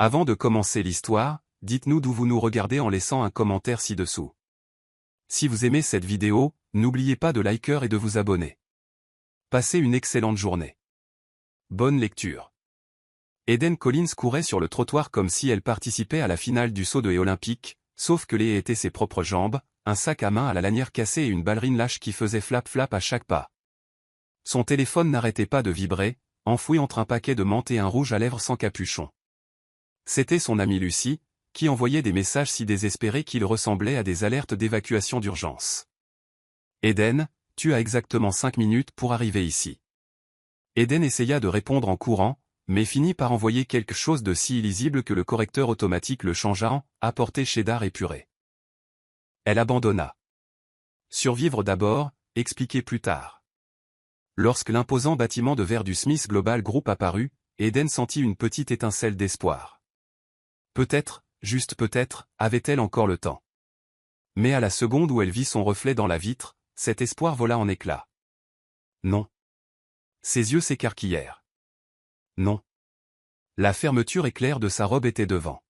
Avant de commencer l'histoire, dites-nous d'où vous nous regardez en laissant un commentaire ci-dessous. Si vous aimez cette vidéo, n'oubliez pas de liker et de vous abonner. Passez une excellente journée. Bonne lecture. Eden Collins courait sur le trottoir comme si elle participait à la finale du saut de haie olympique, sauf que les haies étaient ses propres jambes, un sac à main à la lanière cassée et une ballerine lâche qui faisait flap-flap à chaque pas. Son téléphone n'arrêtait pas de vibrer, enfoui entre un paquet de menthe et un rouge à lèvres sans capuchon. C'était son amie Lucie, qui envoyait des messages si désespérés qu'ils ressemblaient à des alertes d'évacuation d'urgence. Eden, tu as exactement 5 minutes pour arriver ici. Eden essaya de répondre en courant, mais finit par envoyer quelque chose de si illisible que le correcteur automatique le changea en « apporter cheddar épuré ». Elle abandonna. Survivre d'abord, expliquer plus tard. Lorsque l'imposant bâtiment de verre du Smith Global Group apparut, Eden sentit une petite étincelle d'espoir. Peut-être, juste peut-être, avait-elle encore le temps. Mais à la seconde où elle vit son reflet dans la vitre, cet espoir vola en éclats. Non. Ses yeux s'écarquillèrent. Non. La fermeture éclair de sa robe était devant.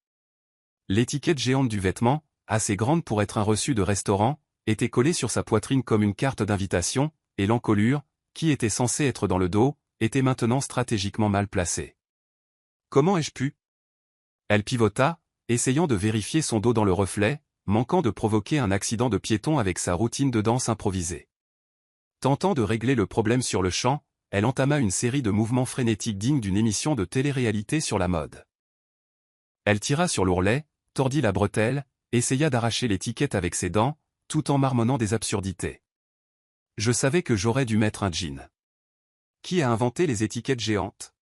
L'étiquette géante du vêtement, assez grande pour être un reçu de restaurant, était collée sur sa poitrine comme une carte d'invitation, et l'encolure, qui était censée être dans le dos, était maintenant stratégiquement mal placée. Comment ai-je pu? Elle pivota, essayant de vérifier son dos dans le reflet, manquant de provoquer un accident de piéton avec sa routine de danse improvisée. Tentant de régler le problème sur le champ, elle entama une série de mouvements frénétiques dignes d'une émission de télé-réalité sur la mode. Elle tira sur l'ourlet, tordit la bretelle, essaya d'arracher l'étiquette avec ses dents, tout en marmonnant des absurdités. Je savais que j'aurais dû mettre un jean. Qui a inventé les étiquettes géantes?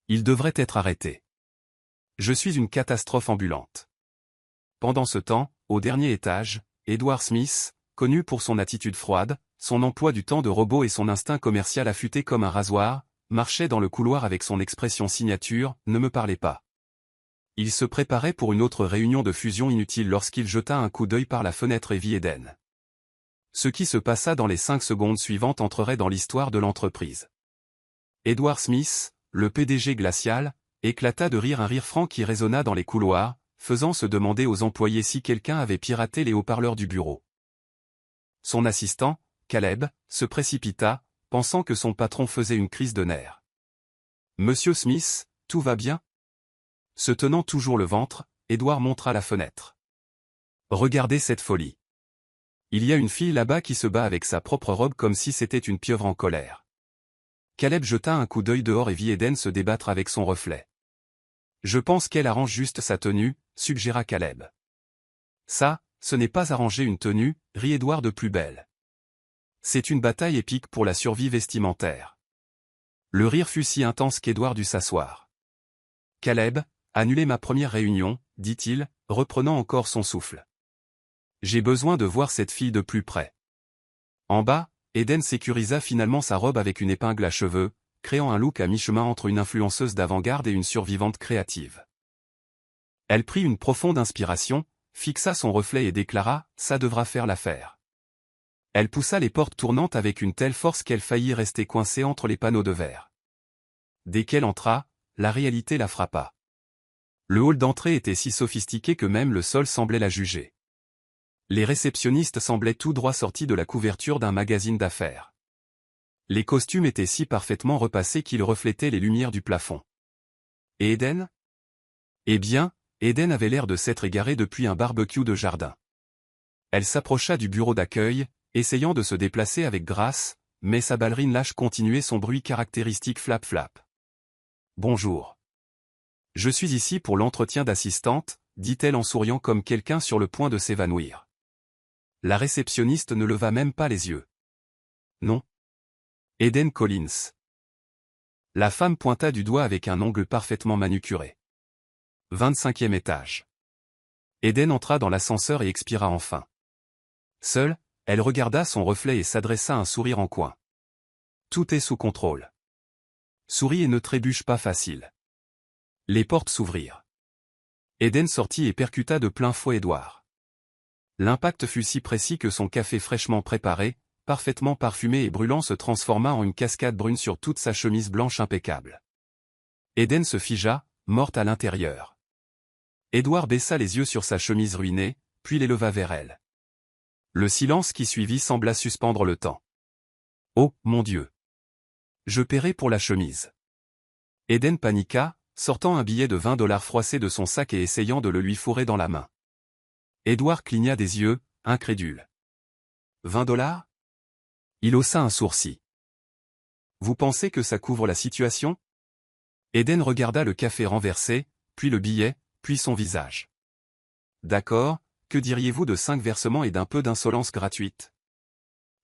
Il devrait être arrêté. Je suis une catastrophe ambulante. Pendant ce temps, au dernier étage, Edward Smith, connu pour son attitude froide, son emploi du temps de robot et son instinct commercial affûté comme un rasoir, marchait dans le couloir avec son expression signature « Ne me parlez pas ». Il se préparait pour une autre réunion de fusion inutile lorsqu'il jeta un coup d'œil par la fenêtre et vit Eden. Ce qui se passa dans les 5 secondes suivantes entrerait dans l'histoire de l'entreprise. Edward Smith, le PDG glacial, éclata de rire, un rire franc qui résonna dans les couloirs, faisant se demander aux employés si quelqu'un avait piraté les haut-parleurs du bureau. Son assistant, Caleb, se précipita, pensant que son patron faisait une crise de nerfs. « Monsieur Smith, tout va bien ?» Se tenant toujours le ventre, Edward montra la fenêtre. « Regardez cette folie. Il y a une fille là-bas qui se bat avec sa propre robe comme si c'était une pieuvre en colère. » Caleb jeta un coup d'œil dehors et vit Eden se débattre avec son reflet. « Je pense qu'elle arrange juste sa tenue, » suggéra Caleb. « Ça, ce n'est pas arranger une tenue, » rit Edward de plus belle. « C'est une bataille épique pour la survie vestimentaire. » Le rire fut si intense qu'Edward dut s'asseoir. « Caleb, annulez ma première réunion, » dit-il, reprenant encore son souffle. « J'ai besoin de voir cette fille de plus près. » En bas, Eden sécurisa finalement sa robe avec une épingle à cheveux, créant un look à mi-chemin entre une influenceuse d'avant-garde et une survivante créative. Elle prit une profonde inspiration, fixa son reflet et déclara « Ça devra faire l'affaire ». Elle poussa les portes tournantes avec une telle force qu'elle faillit rester coincée entre les panneaux de verre. Dès qu'elle entra, la réalité la frappa. Le hall d'entrée était si sophistiqué que même le sol semblait la juger. Les réceptionnistes semblaient tout droit sortis de la couverture d'un magazine d'affaires. Les costumes étaient si parfaitement repassés qu'ils reflétaient les lumières du plafond. Et Eden? Eh bien, Eden avait l'air de s'être égarée depuis un barbecue de jardin. Elle s'approcha du bureau d'accueil, essayant de se déplacer avec grâce, mais sa ballerine lâche continuait son bruit caractéristique flap-flap. « Bonjour. Je suis ici pour l'entretien d'assistante, » dit-elle en souriant comme quelqu'un sur le point de s'évanouir. La réceptionniste ne leva même pas les yeux. « Non. Eden Collins. » La femme pointa du doigt avec un ongle parfaitement manucuré. 25e étage. Eden entra dans l'ascenseur et expira enfin. Seule, elle regarda son reflet et s'adressa un sourire en coin. Tout est sous contrôle. Souris et ne trébuche pas facile. Les portes s'ouvrirent. Eden sortit et percuta de plein fouet Edward. L'impact fut si précis que son café fraîchement préparé, parfaitement parfumé et brûlant se transforma en une cascade brune sur toute sa chemise blanche impeccable. Eden se figea, morte à l'intérieur. Édouard baissa les yeux sur sa chemise ruinée, puis les leva vers elle. Le silence qui suivit sembla suspendre le temps. « Oh, mon Dieu! Je paierai pour la chemise. » Eden paniqua, sortant un billet de $20 froissé de son sac et essayant de le lui fourrer dans la main. Édouard cligna des yeux, incrédule. « $20 ?» Il haussa un sourcil. « Vous pensez que ça couvre la situation ?» Eden regarda le café renversé, puis le billet, puis son visage. « D'accord, que diriez-vous de 5 versements et d'un peu d'insolence gratuite ?»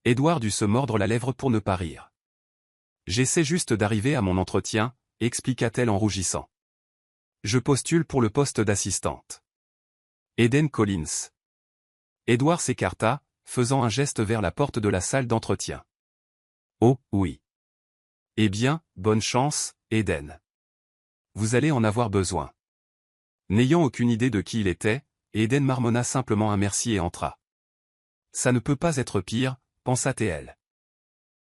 Édouard dut se mordre la lèvre pour ne pas rire. « J'essaie juste d'arriver à mon entretien, » expliqua-t-elle en rougissant. « Je postule pour le poste d'assistante. » Eden Collins. Édouard s'écarta, faisant un geste vers la porte de la salle d'entretien. « Oh, oui. Eh bien, bonne chance, Eden. Vous allez en avoir besoin. » N'ayant aucune idée de qui il était, Eden marmonna simplement un merci et entra. « Ça ne peut pas être pire, » pensa-t-elle.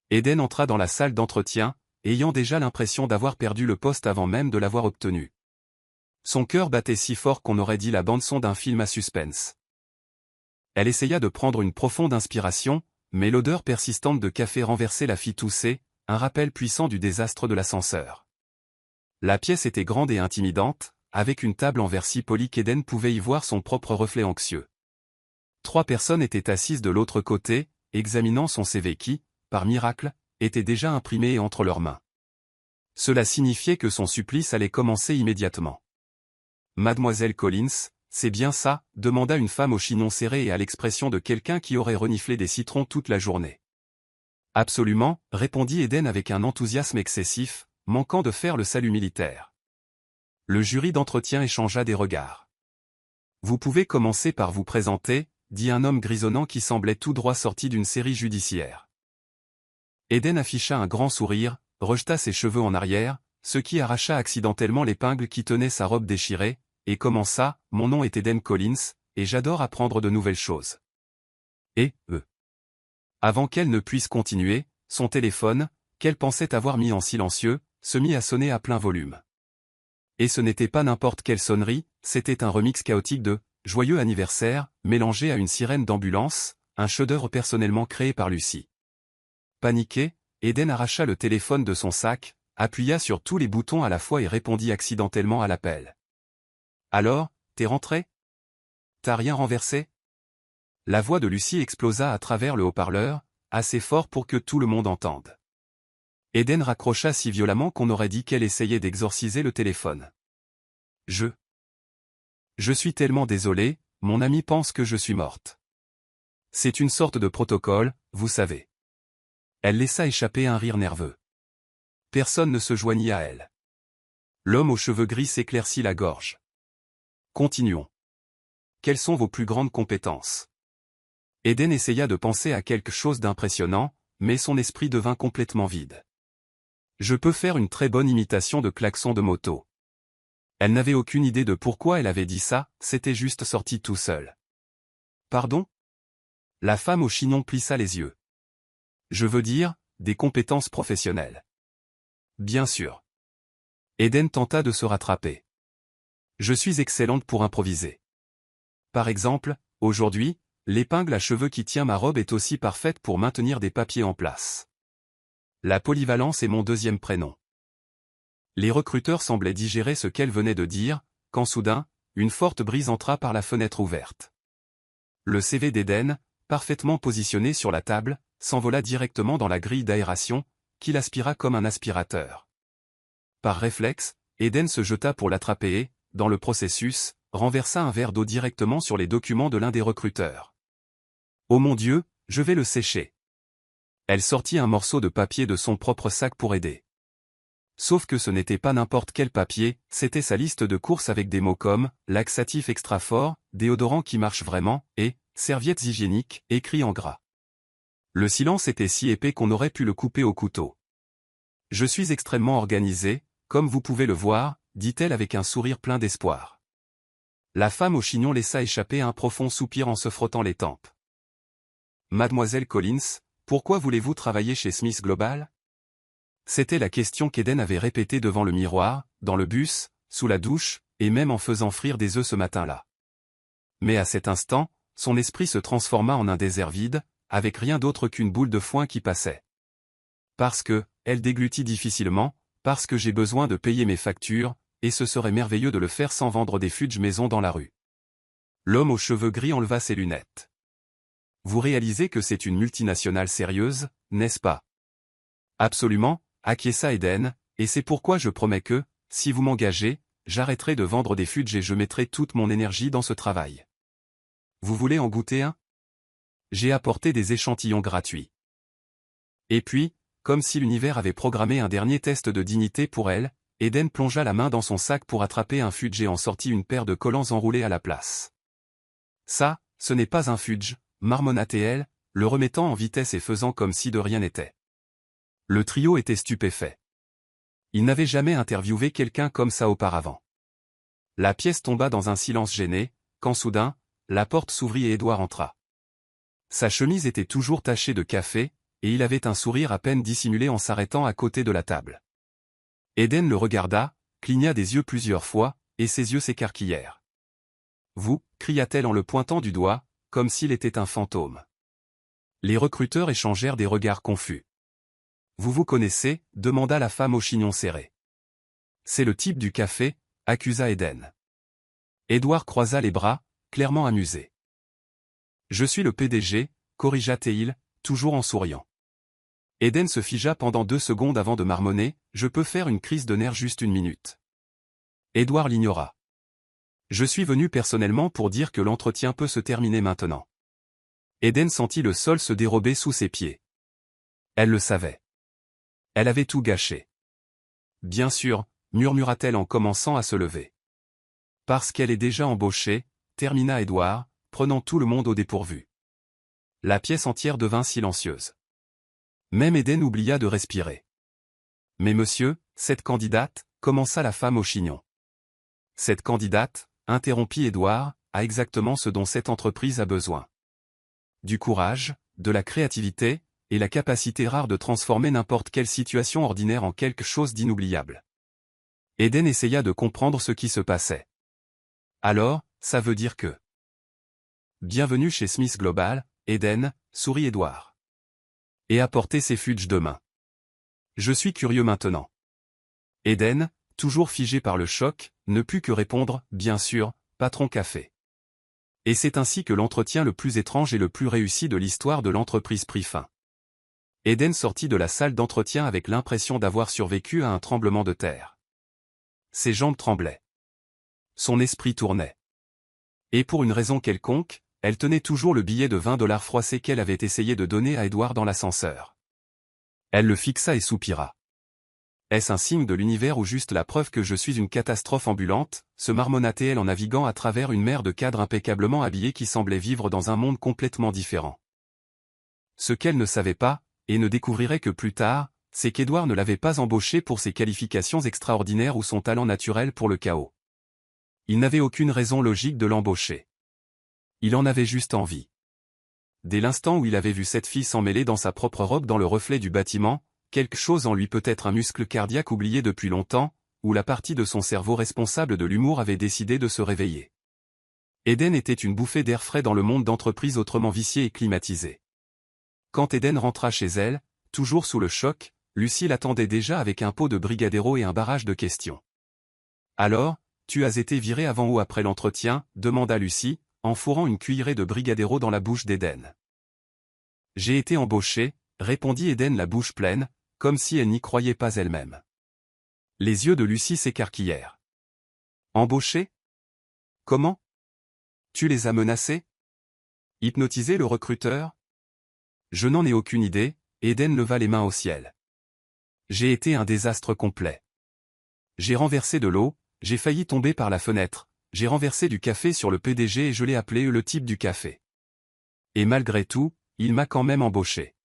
Eden entra dans la salle d'entretien, ayant déjà l'impression d'avoir perdu le poste avant même de l'avoir obtenu. Son cœur battait si fort qu'on aurait dit la bande-son d'un film à suspense. Elle essaya de prendre une profonde inspiration, mais l'odeur persistante de café renversé la fit tousser, un rappel puissant du désastre de l'ascenseur. La pièce était grande et intimidante, avec une table en verre si polie qu'Eden pouvait y voir son propre reflet anxieux. 3 personnes étaient assises de l'autre côté, examinant son CV qui, par miracle, était déjà imprimé entre leurs mains. Cela signifiait que son supplice allait commencer immédiatement. « Mademoiselle Collins, c'est bien ça ?» demanda une femme au chignon serré et à l'expression de quelqu'un qui aurait reniflé des citrons toute la journée. « Absolument, » répondit Eden avec un enthousiasme excessif, manquant de faire le salut militaire. Le jury d'entretien échangea des regards. « Vous pouvez commencer par vous présenter » dit un homme grisonnant qui semblait tout droit sorti d'une série judiciaire. Eden afficha un grand sourire, rejeta ses cheveux en arrière, ce qui arracha accidentellement l'épingle qui tenait sa robe déchirée, et commença, « Mon nom est Eden Collins, et j'adore apprendre de nouvelles choses. » Et, Avant qu'elle ne puisse continuer, son téléphone, qu'elle pensait avoir mis en silencieux, se mit à sonner à plein volume. Et ce n'était pas n'importe quelle sonnerie, c'était un remix chaotique de « Joyeux anniversaire » mélangé à une sirène d'ambulance, un chef-d'œuvre personnellement créé par Lucie. Paniqué, Eden arracha le téléphone de son sac, appuya sur tous les boutons à la fois et répondit accidentellement à l'appel. « Alors, t'es rentré? T'as rien renversé ?» La voix de Lucie explosa à travers le haut-parleur, assez fort pour que tout le monde entende. Eden raccrocha si violemment qu'on aurait dit qu'elle essayait d'exorciser le téléphone. « Je suis tellement désolé, mon ami pense que je suis morte. C'est une sorte de protocole, vous savez. » Elle laissa échapper un rire nerveux. Personne ne se joignit à elle. L'homme aux cheveux gris s'éclaircit la gorge. Continuons. Quelles sont vos plus grandes compétences? Eden essaya de penser à quelque chose d'impressionnant, mais son esprit devint complètement vide. Je peux faire une très bonne imitation de klaxon de moto. Elle n'avait aucune idée de pourquoi elle avait dit ça, c'était juste sorti tout seul. Pardon? La femme au chignon plissa les yeux. Je veux dire, des compétences professionnelles. Bien sûr. Eden tenta de se rattraper. Je suis excellente pour improviser. Par exemple, aujourd'hui, l'épingle à cheveux qui tient ma robe est aussi parfaite pour maintenir des papiers en place. La polyvalence est mon deuxième prénom. Les recruteurs semblaient digérer ce qu'elle venait de dire, quand soudain, une forte brise entra par la fenêtre ouverte. Le CV d'Eden, parfaitement positionné sur la table, s'envola directement dans la grille d'aération, qu'il aspira comme un aspirateur. Par réflexe, Eden se jeta pour l'attraper et, dans le processus, renversa un verre d'eau directement sur les documents de l'un des recruteurs. « Oh mon Dieu, je vais le sécher !» Elle sortit un morceau de papier de son propre sac pour aider. Sauf que ce n'était pas n'importe quel papier, c'était sa liste de courses avec des mots comme « laxatif extra fort »,« déodorant qui marche vraiment » et « serviettes hygiéniques » écrits en gras. Le silence était si épais qu'on aurait pu le couper au couteau. « Je suis extrêmement organisée, comme vous pouvez le voir », dit-elle avec un sourire plein d'espoir. La femme au chignon laissa échapper un profond soupir en se frottant les tempes. « Mademoiselle Collins, pourquoi voulez-vous travailler chez Smith Global ?» C'était la question qu'Eden avait répétée devant le miroir, dans le bus, sous la douche, et même en faisant frire des œufs ce matin-là. Mais à cet instant, son esprit se transforma en un désert vide, avec rien d'autre qu'une boule de foin qui passait. Parce que, elle déglutit difficilement, parce que j'ai besoin de payer mes factures, et ce serait merveilleux de le faire sans vendre des fudges maison dans la rue. L'homme aux cheveux gris enleva ses lunettes. Vous réalisez que c'est une multinationale sérieuse, n'est-ce pas? Absolument, acquiesça Eden, et c'est pourquoi je promets que, si vous m'engagez, j'arrêterai de vendre des fudges et je mettrai toute mon énergie dans ce travail. Vous voulez en goûter un? J'ai apporté des échantillons gratuits. Et puis, comme si l'univers avait programmé un dernier test de dignité pour elle, Eden plongea la main dans son sac pour attraper un fudge et en sortit une paire de collants enroulés à la place. Ça, ce n'est pas un fudge, marmonna-t-elle, le remettant en vitesse et faisant comme si de rien n'était. Le trio était stupéfait. Il n'avait jamais interviewé quelqu'un comme ça auparavant. La pièce tomba dans un silence gêné, quand soudain, la porte s'ouvrit et Édouard entra. Sa chemise était toujours tachée de café, et il avait un sourire à peine dissimulé en s'arrêtant à côté de la table. Eden le regarda, cligna des yeux plusieurs fois, et ses yeux s'écarquillèrent. « Vous » cria-t-elle en le pointant du doigt, comme s'il était un fantôme. Les recruteurs échangèrent des regards confus. « Vous vous connaissez » demanda la femme au chignon serré. « C'est le type du café » accusa Eden. Édouard croisa les bras, clairement amusé. « Je suis le PDG » corrigea-t-il, toujours en souriant. Eden se figea pendant 2 secondes avant de marmonner, « Je peux faire une crise de nerfs juste 1 minute. » Édouard l'ignora. « Je suis venu personnellement pour dire que l'entretien peut se terminer maintenant. » Eden sentit le sol se dérober sous ses pieds. Elle le savait. Elle avait tout gâché. « Bien sûr, » murmura-t-elle en commençant à se lever. « Parce qu'elle est déjà embauchée, » termina Édouard, prenant tout le monde au dépourvu. La pièce entière devint silencieuse. Même Eden oublia de respirer. « Mais monsieur, cette candidate, » commença la femme au chignon. « Cette candidate, » interrompit Édouard, « a exactement ce dont cette entreprise a besoin. Du courage, de la créativité, et la capacité rare de transformer n'importe quelle situation ordinaire en quelque chose d'inoubliable. » Eden essaya de comprendre ce qui se passait. « Alors, ça veut dire que... » « Bienvenue chez Smith Global, Eden, » sourit Édouard. « Et apportez ces fudges demain. Je suis curieux maintenant. » Eden, toujours figé par le choc, ne put que répondre, « Bien sûr, patron café. » Et c'est ainsi que l'entretien le plus étrange et le plus réussi de l'histoire de l'entreprise prit fin. Eden sortit de la salle d'entretien avec l'impression d'avoir survécu à un tremblement de terre. Ses jambes tremblaient. Son esprit tournait. Et pour une raison quelconque, elle tenait toujours le billet de $20 froissé qu'elle avait essayé de donner à Édouard dans l'ascenseur. Elle le fixa et soupira. « Est-ce un signe de l'univers ou juste la preuve que je suis une catastrophe ambulante ?» se marmonna-t-elle en naviguant à travers une mer de cadres impeccablement habillés qui semblaient vivre dans un monde complètement différent. Ce qu'elle ne savait pas, et ne découvrirait que plus tard, c'est qu'Édouard ne l'avait pas embauché pour ses qualifications extraordinaires ou son talent naturel pour le chaos. Il n'avait aucune raison logique de l'embaucher. Il en avait juste envie. Dès l'instant où il avait vu cette fille s'emmêler dans sa propre robe dans le reflet du bâtiment, quelque chose en lui, peut-être un muscle cardiaque oublié depuis longtemps, ou la partie de son cerveau responsable de l'humour avait décidé de se réveiller. Eden était une bouffée d'air frais dans le monde d'entreprise autrement vicié et climatisé. Quand Eden rentra chez elle, toujours sous le choc, Lucie l'attendait déjà avec un pot de Brigadero et un barrage de questions. « Alors, tu as été viré avant ou après l'entretien ?» demanda Lucie, en fourrant une cuillerée de Brigadero dans la bouche d'Eden. « J'ai été embauché » répondit Eden la bouche pleine, comme si elle n'y croyait pas elle-même. Les yeux de Lucie s'écarquillèrent. « Embauché ? Comment ? Tu les as menacés ? Hypnotisé le recruteur ? Je n'en ai aucune idée, » Eden leva les mains au ciel. « J'ai été un désastre complet. J'ai renversé de l'eau, j'ai failli tomber par la fenêtre, j'ai renversé du café sur le PDG et je l'ai appelé le type du café. Et malgré tout, il m'a quand même embauché. »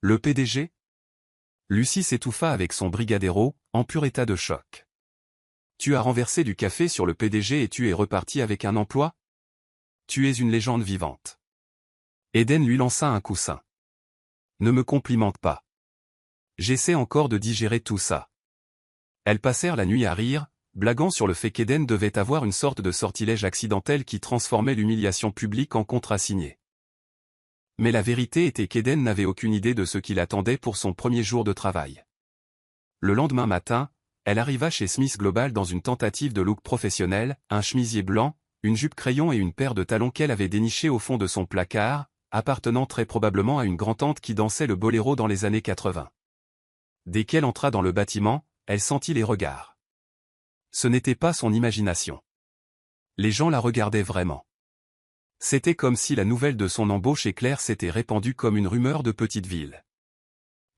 Le PDG ? Lucie s'étouffa avec son Brigadero, en pur état de choc. « Tu as renversé du café sur le PDG et tu es reparti avec un emploi ? Tu es une légende vivante. » Eden lui lança un coussin. « Ne me complimente pas. J'essaie encore de digérer tout ça. » Elles passèrent la nuit à rire, blaguant sur le fait qu'Eden devait avoir une sorte de sortilège accidentel qui transformait l'humiliation publique en contrat signé. Mais la vérité était qu'Eden n'avait aucune idée de ce qui l'attendait pour son premier jour de travail. Le lendemain matin, elle arriva chez Smith Global dans une tentative de look professionnel, un chemisier blanc, une jupe crayon et une paire de talons qu'elle avait dénichés au fond de son placard, appartenant très probablement à une grand-tante qui dansait le boléro dans les années 80. Dès qu'elle entra dans le bâtiment, elle sentit les regards. Ce n'était pas son imagination. Les gens la regardaient vraiment. C'était comme si la nouvelle de son embauche éclair s'était répandue comme une rumeur de petite ville.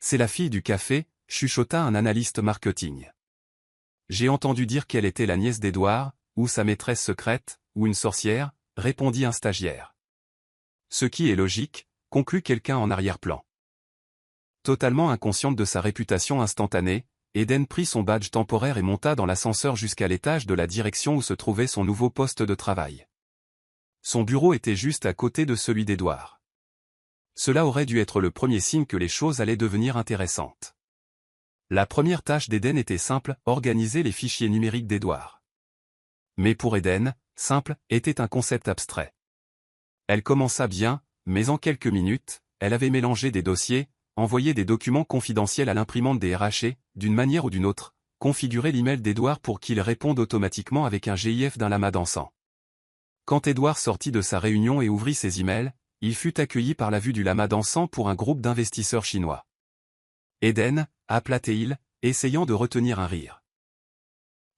C'est la fille du café, chuchota un analyste marketing. J'ai entendu dire qu'elle était la nièce d'Edouard, ou sa maîtresse secrète, ou une sorcière, répondit un stagiaire. Ce qui est logique, conclut quelqu'un en arrière-plan. Totalement inconsciente de sa réputation instantanée, Eden prit son badge temporaire et monta dans l'ascenseur jusqu'à l'étage de la direction où se trouvait son nouveau poste de travail. Son bureau était juste à côté de celui d'Edouard. Cela aurait dû être le premier signe que les choses allaient devenir intéressantes. La première tâche d'Eden était simple, organiser les fichiers numériques d'Edouard. Mais pour Eden, simple, était un concept abstrait. Elle commença bien, mais en quelques minutes, elle avait mélangé des dossiers, envoyé des documents confidentiels à l'imprimante des RH et, d'une manière ou d'une autre, configuré l'email d'Edouard pour qu'il réponde automatiquement avec un GIF d'un lama dansant. Quand Edouard sortit de sa réunion et ouvrit ses emails, il fut accueilli par la vue du lama dansant pour un groupe d'investisseurs chinois. Eden, appela-t-il, essayant de retenir un rire.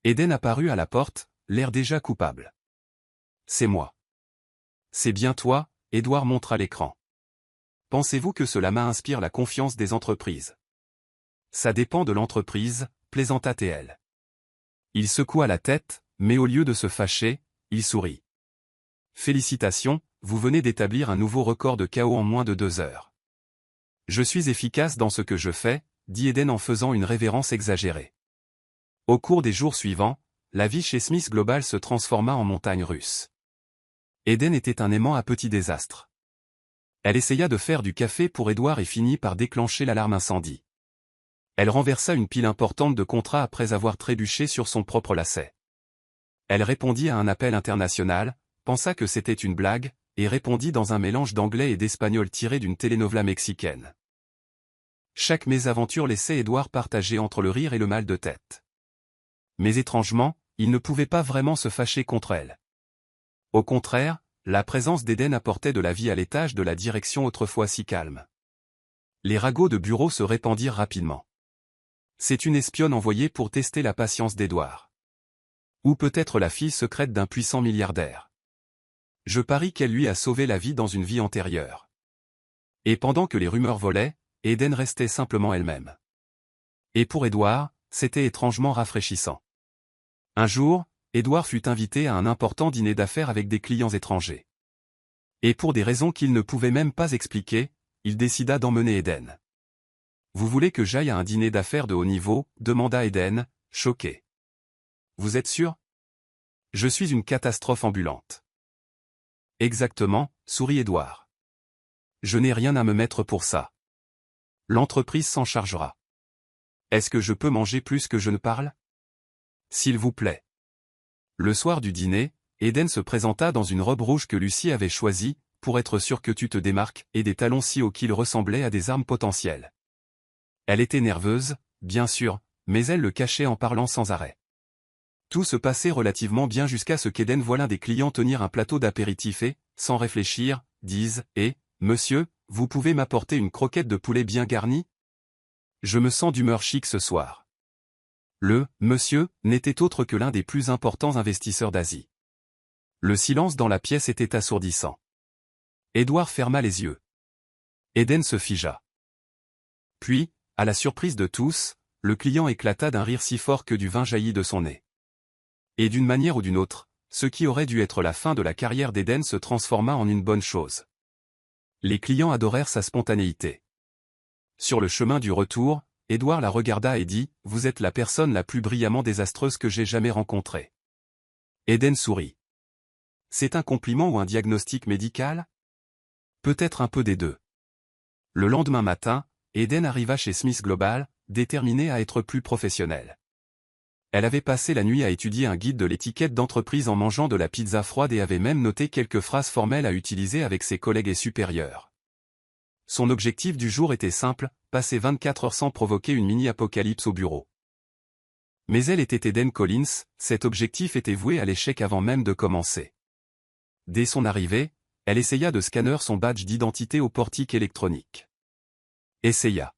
Eden apparut à la porte, l'air déjà coupable. « C'est moi. »« C'est bien toi », Edouard montra l'écran. « Pensez-vous que ce lama inspire la confiance des entreprises ? » « Ça dépend de l'entreprise, plaisanta-t-elle. Il secoua la tête, mais au lieu de se fâcher, il sourit. « Félicitations, vous venez d'établir un nouveau record de KO en moins de 2 heures. »« Je suis efficace dans ce que je fais, » dit Eden en faisant une révérence exagérée. Au cours des jours suivants, la vie chez Smith Global se transforma en montagne russe. Eden était un aimant à petits désastres. Elle essaya de faire du café pour Edouard et finit par déclencher l'alarme incendie. Elle renversa une pile importante de contrats après avoir trébuché sur son propre lacet. Elle répondit à un appel international, pensa que c'était une blague, et répondit dans un mélange d'anglais et d'espagnol tiré d'une telenovela mexicaine. Chaque mésaventure laissait Edouard partager entre le rire et le mal de tête. Mais étrangement, il ne pouvait pas vraiment se fâcher contre elle. Au contraire, la présence d'Eden apportait de la vie à l'étage de la direction autrefois si calme. Les ragots de bureau se répandirent rapidement. C'est une espionne envoyée pour tester la patience d'Edouard. Ou peut-être la fille secrète d'un puissant milliardaire. Je parie qu'elle lui a sauvé la vie dans une vie antérieure. Et pendant que les rumeurs volaient, Eden restait simplement elle-même. Et pour Edouard, c'était étrangement rafraîchissant. Un jour, Edouard fut invité à un important dîner d'affaires avec des clients étrangers. Et pour des raisons qu'il ne pouvait même pas expliquer, il décida d'emmener Eden. « Vous voulez que j'aille à un dîner d'affaires de haut niveau ?» demanda Eden, choqué. « Vous êtes sûr ? Je suis une catastrophe ambulante. » « Exactement, » sourit Edouard. « Je n'ai rien à me mettre pour ça. L'entreprise s'en chargera. Est-ce que je peux manger plus que je ne parle ? S'il vous plaît. » Le soir du dîner, Eden se présenta dans une robe rouge que Lucie avait choisie, pour être sûre que tu te démarques, et des talons si hauts qu'ils ressemblaient à des armes potentielles. Elle était nerveuse, bien sûr, mais elle le cachait en parlant sans arrêt. Tout se passait relativement bien jusqu'à ce qu'Eden voit l'un des clients tenir un plateau d'apéritif et, sans réfléchir, dise « Eh, monsieur, vous pouvez m'apporter une croquette de poulet bien garnie ? Je me sens d'humeur chic ce soir. » Le « monsieur » n'était autre que l'un des plus importants investisseurs d'Asie. Le silence dans la pièce était assourdissant. Edouard ferma les yeux. Eden se figea. Puis, à la surprise de tous, le client éclata d'un rire si fort que du vin jaillit de son nez. Et d'une manière ou d'une autre, ce qui aurait dû être la fin de la carrière d'Eden se transforma en une bonne chose. Les clients adorèrent sa spontanéité. Sur le chemin du retour, Edouard la regarda et dit « Vous êtes la personne la plus brillamment désastreuse que j'ai jamais rencontrée. » Eden sourit. C'est un compliment ou un diagnostic médical ? Peut-être un peu des deux. Le lendemain matin, Eden arriva chez Smith Global, déterminé à être plus professionnel. Elle avait passé la nuit à étudier un guide de l'étiquette d'entreprise en mangeant de la pizza froide et avait même noté quelques phrases formelles à utiliser avec ses collègues et supérieurs. Son objectif du jour était simple, passer 24 heures sans provoquer une mini-apocalypse au bureau. Mais elle était Eden Collins, cet objectif était voué à l'échec avant même de commencer. Dès son arrivée, elle essaya de scanner son badge d'identité au portique électronique. Essaya.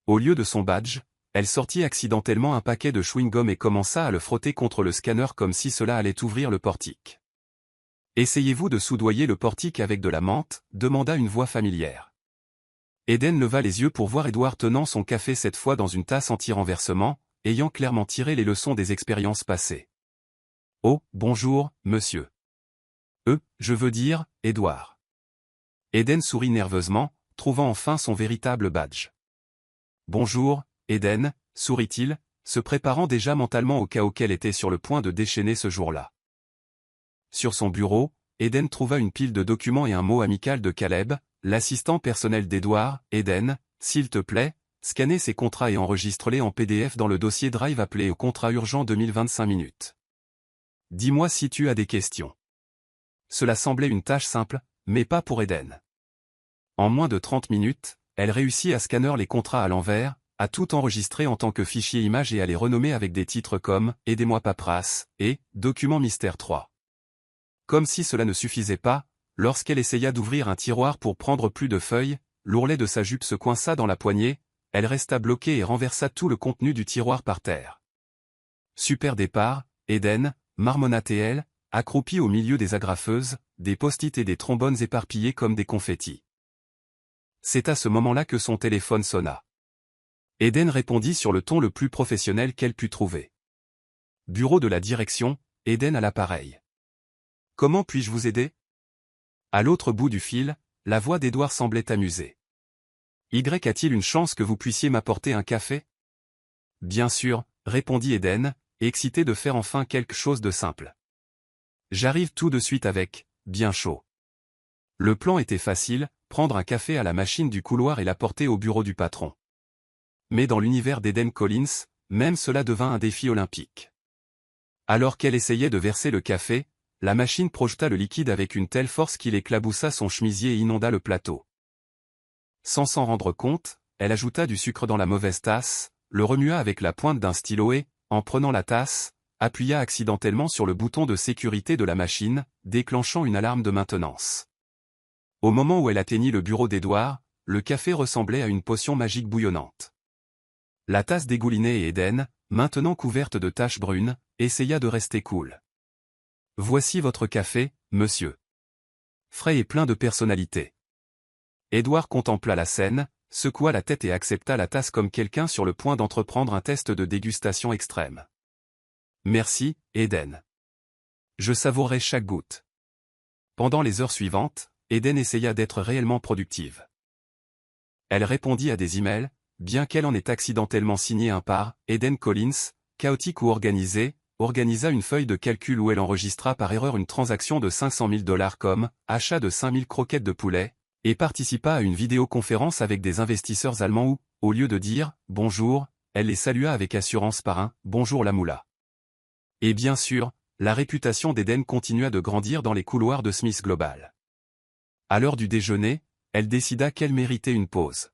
Au lieu de son badge, elle sortit accidentellement un paquet de chewing-gum et commença à le frotter contre le scanner comme si cela allait ouvrir le portique. « Essayez-vous de soudoyer le portique avec de la menthe ?» demanda une voix familière. Eden leva les yeux pour voir Edward tenant son café cette fois dans une tasse anti-renversement, ayant clairement tiré les leçons des expériences passées. « Oh, bonjour, monsieur. » Je veux dire, Edward. Eden sourit nerveusement, trouvant enfin son véritable badge. « Bonjour, Eden, sourit-il, se préparant déjà mentalement au cas auquel était sur le point de déchaîner ce jour-là. Sur son bureau, Eden trouva une pile de documents et un mot amical de Caleb, l'assistant personnel d'Edward. « Eden, s'il te plaît, scannez ces contrats et enregistre-les en PDF dans le dossier Drive appelé au contrat urgent 2025 minutes. Dis-moi si tu as des questions. » Cela semblait une tâche simple, mais pas pour Eden. En moins de 30 minutes, elle réussit à scanner les contrats à l'envers, à tout enregistrer en tant que fichier image et à les renommer avec des titres comme « Aidez-moi paperasse » et « Document mystère 3 ». Comme si cela ne suffisait pas, lorsqu'elle essaya d'ouvrir un tiroir pour prendre plus de feuilles, l'ourlet de sa jupe se coinça dans la poignée, elle resta bloquée et renversa tout le contenu du tiroir par terre. Super départ, Eden, marmonna-t-elle, accroupie au milieu des agrafeuses, des post-it et des trombones éparpillés comme des confettis. C'est à ce moment-là que son téléphone sonna. Eden répondit sur le ton le plus professionnel qu'elle put trouver. Bureau de la direction, Eden à l'appareil. Comment puis-je vous aider? À l'autre bout du fil, la voix d'Edward semblait amusée. Y a-t-il une chance que vous puissiez m'apporter un café? Bien sûr, répondit Eden, excité de faire enfin quelque chose de simple. J'arrive tout de suite avec, bien chaud. Le plan était facile, prendre un café à la machine du couloir et l'apporter au bureau du patron. Mais dans l'univers d'Eden Collins, même cela devint un défi olympique. Alors qu'elle essayait de verser le café, la machine projeta le liquide avec une telle force qu'il éclaboussa son chemisier et inonda le plateau. Sans s'en rendre compte, elle ajouta du sucre dans la mauvaise tasse, le remua avec la pointe d'un stylo et, en prenant la tasse, appuya accidentellement sur le bouton de sécurité de la machine, déclenchant une alarme de maintenance. Au moment où elle atteignit le bureau d'Edward, le café ressemblait à une potion magique bouillonnante. La tasse dégoulinait et Eden, maintenant couverte de taches brunes, essaya de rester cool. « Voici votre café, monsieur. » Frais et plein de personnalité. Edward contempla la scène, secoua la tête et accepta la tasse comme quelqu'un sur le point d'entreprendre un test de dégustation extrême. « Merci, Eden. Je savourerai chaque goutte. » Pendant les heures suivantes, Eden essaya d'être réellement productive. Elle répondit à des emails, bien qu'elle en ait accidentellement signé un par Eden Collins, chaotique ou organisé, organisa une feuille de calcul où elle enregistra par erreur une transaction de $500 000 comme achat de 5000 croquettes de poulet, et participa à une vidéoconférence avec des investisseurs allemands où, au lieu de dire « bonjour », elle les salua avec assurance par un « bonjour la moula ». Et bien sûr, la réputation d'Eden continua de grandir dans les couloirs de Smith Global. À l'heure du déjeuner, elle décida qu'elle méritait une pause.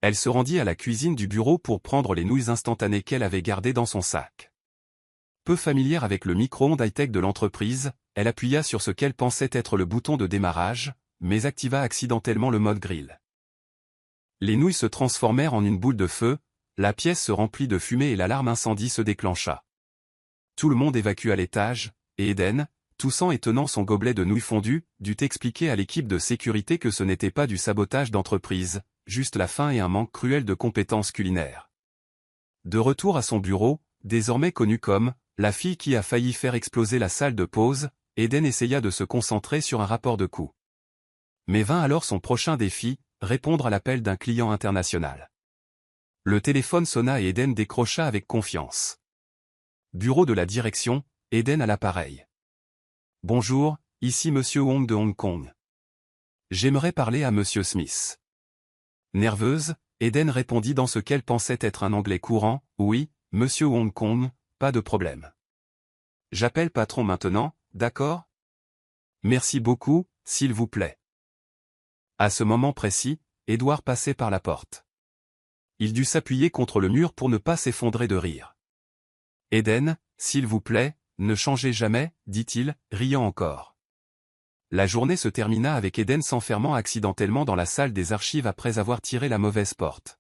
Elle se rendit à la cuisine du bureau pour prendre les nouilles instantanées qu'elle avait gardées dans son sac. Peu familière avec le micro-ondes high-tech de l'entreprise, elle appuya sur ce qu'elle pensait être le bouton de démarrage, mais activa accidentellement le mode grill. Les nouilles se transformèrent en une boule de feu, la pièce se remplit de fumée et l'alarme incendie se déclencha. Tout le monde évacua l'étage, et Eden, toussant et tenant son gobelet de nouilles fondues, dut expliquer à l'équipe de sécurité que ce n'était pas du sabotage d'entreprise, juste la faim et un manque cruel de compétences culinaires. De retour à son bureau, désormais connu comme « la fille qui a failli faire exploser la salle de pause », Eden essaya de se concentrer sur un rapport de coût. Mais vint alors son prochain défi, répondre à l'appel d'un client international. Le téléphone sonna et Eden décrocha avec confiance. Bureau de la direction, Eden à l'appareil. « Bonjour, ici Monsieur Wong de Hong Kong. J'aimerais parler à Monsieur Smith. » Nerveuse, Eden répondit dans ce qu'elle pensait être un anglais courant, « Oui, Monsieur Hong Kong, pas de problème. J'appelle patron maintenant, d'accord? Merci beaucoup, s'il vous plaît. À ce moment précis, Édouard passait par la porte. Il dut s'appuyer contre le mur pour ne pas s'effondrer de rire. Eden, s'il vous plaît, ne changez jamais, dit-il, riant encore. La journée se termina avec Eden s'enfermant accidentellement dans la salle des archives après avoir tiré la mauvaise porte.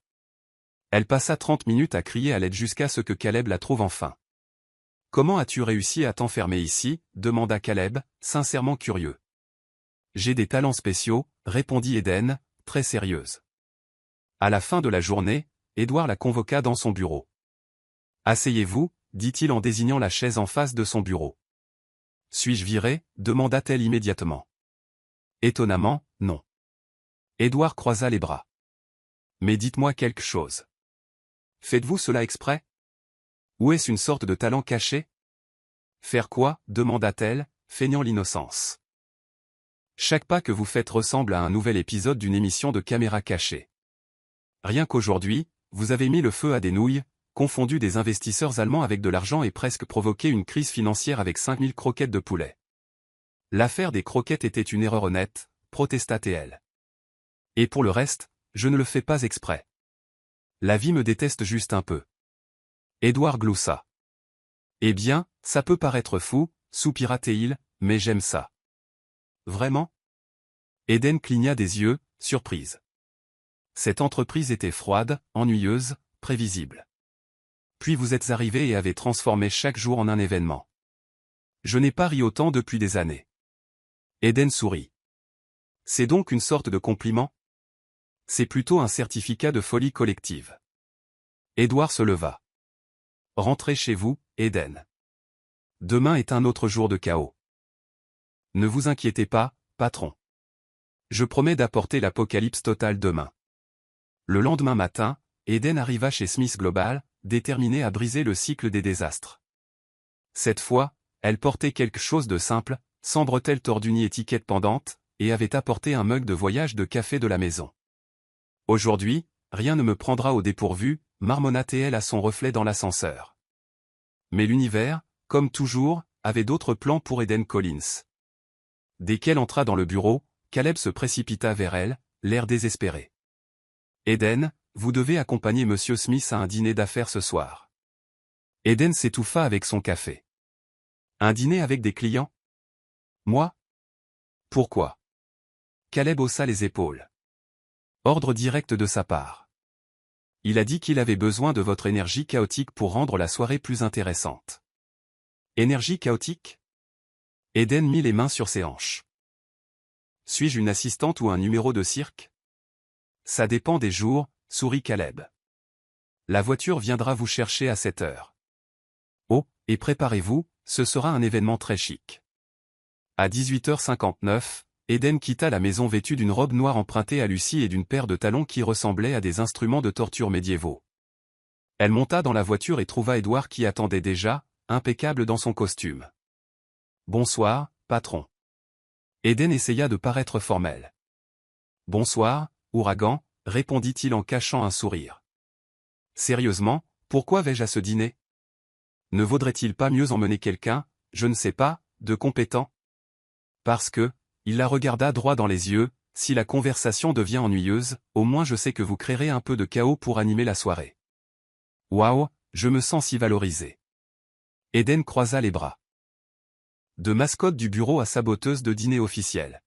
Elle passa 30 minutes à crier à l'aide jusqu'à ce que Caleb la trouve enfin. « Comment as-tu réussi à t'enfermer ici » demanda Caleb, sincèrement curieux. « J'ai des talents spéciaux » répondit Eden, très sérieuse. À la fin de la journée, Édouard la convoqua dans son bureau. « Asseyez-vous » dit-il en désignant la chaise en face de son bureau. « Suis-je viré » demanda-t-elle immédiatement. Étonnamment, non. Édouard croisa les bras. « Mais dites-moi quelque chose. Faites-vous cela exprès? Ou est-ce une sorte de talent caché? » Faire quoi? demanda-t-elle, feignant l'innocence. Chaque pas que vous faites ressemble à un nouvel épisode d'une émission de caméra cachée. Rien qu'aujourd'hui, vous avez mis le feu à des nouilles, confondu des investisseurs allemands avec de l'argent et presque provoqué une crise financière avec 5000 croquettes de poulet. L'affaire des croquettes était une erreur honnête, protesta-t-elle. Et pour le reste, je ne le fais pas exprès. La vie me déteste juste un peu. Édouard gloussa. Eh bien, ça peut paraître fou, soupira-t-il, mais j'aime ça. Vraiment? Eden cligna des yeux, surprise. Cette entreprise était froide, ennuyeuse, prévisible. Puis vous êtes arrivé et avez transformé chaque jour en un événement. Je n'ai pas ri autant depuis des années. Eden sourit. C'est donc une sorte de compliment? C'est plutôt un certificat de folie collective. Édouard se leva. Rentrez chez vous, Eden. Demain est un autre jour de chaos. Ne vous inquiétez pas, patron. Je promets d'apporter l'apocalypse totale demain. Le lendemain matin, Eden arriva chez Smith Global, déterminée à briser le cycle des désastres. Cette fois, elle portait quelque chose de simple, sans bretelles tordues ni étiquette pendante, et avait apporté un mug de voyage de café de la maison. Aujourd'hui, rien ne me prendra au dépourvu, marmonna-t-elle à son reflet dans l'ascenseur. Mais l'univers, comme toujours, avait d'autres plans pour Eden Collins. Dès qu'elle entra dans le bureau, Caleb se précipita vers elle, l'air désespéré. « Eden, vous devez accompagner Monsieur Smith à un dîner d'affaires ce soir. » Eden s'étouffa avec son café. « Un dîner avec des clients? Moi? Pourquoi? » Caleb haussa les épaules. Ordre direct de sa part. Il a dit qu'il avait besoin de votre énergie chaotique pour rendre la soirée plus intéressante. Énergie chaotique? Eden mit les mains sur ses hanches. Suis-je une assistante ou un numéro de cirque? Ça dépend des jours, sourit Caleb. La voiture viendra vous chercher à 7 heures. Oh, et préparez-vous, ce sera un événement très chic. À 18h59, Eden quitta la maison vêtue d'une robe noire empruntée à Lucie et d'une paire de talons qui ressemblaient à des instruments de torture médiévaux. Elle monta dans la voiture et trouva Édouard qui attendait déjà, impeccable dans son costume. « Bonsoir, patron. » Eden essaya de paraître formel. « Bonsoir, ouragan, » répondit-il en cachant un sourire. « Sérieusement, pourquoi vais-je à ce dîner? Ne vaudrait-il pas mieux emmener quelqu'un, je ne sais pas, de compétent? Parce que, il la regarda droit dans les yeux, si la conversation devient ennuyeuse, au moins je sais que vous créerez un peu de chaos pour animer la soirée. Waouh, je me sens si valorisé. Eden croisa les bras. De mascotte du bureau à saboteuse de dîner officiel.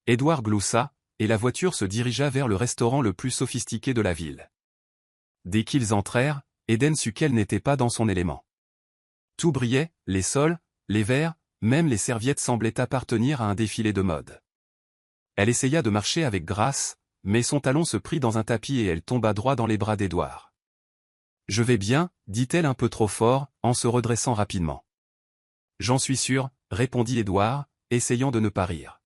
Édouard gloussa, et la voiture se dirigea vers le restaurant le plus sophistiqué de la ville. Dès qu'ils entrèrent, Eden sut qu'elle n'était pas dans son élément. Tout brillait, les sols, les verres, même les serviettes semblaient appartenir à un défilé de mode. Elle essaya de marcher avec grâce, mais son talon se prit dans un tapis et elle tomba droit dans les bras d'Édouard. « Je vais bien, » dit-elle un peu trop fort, en se redressant rapidement. « J'en suis sûr, » répondit Édouard, essayant de ne pas rire.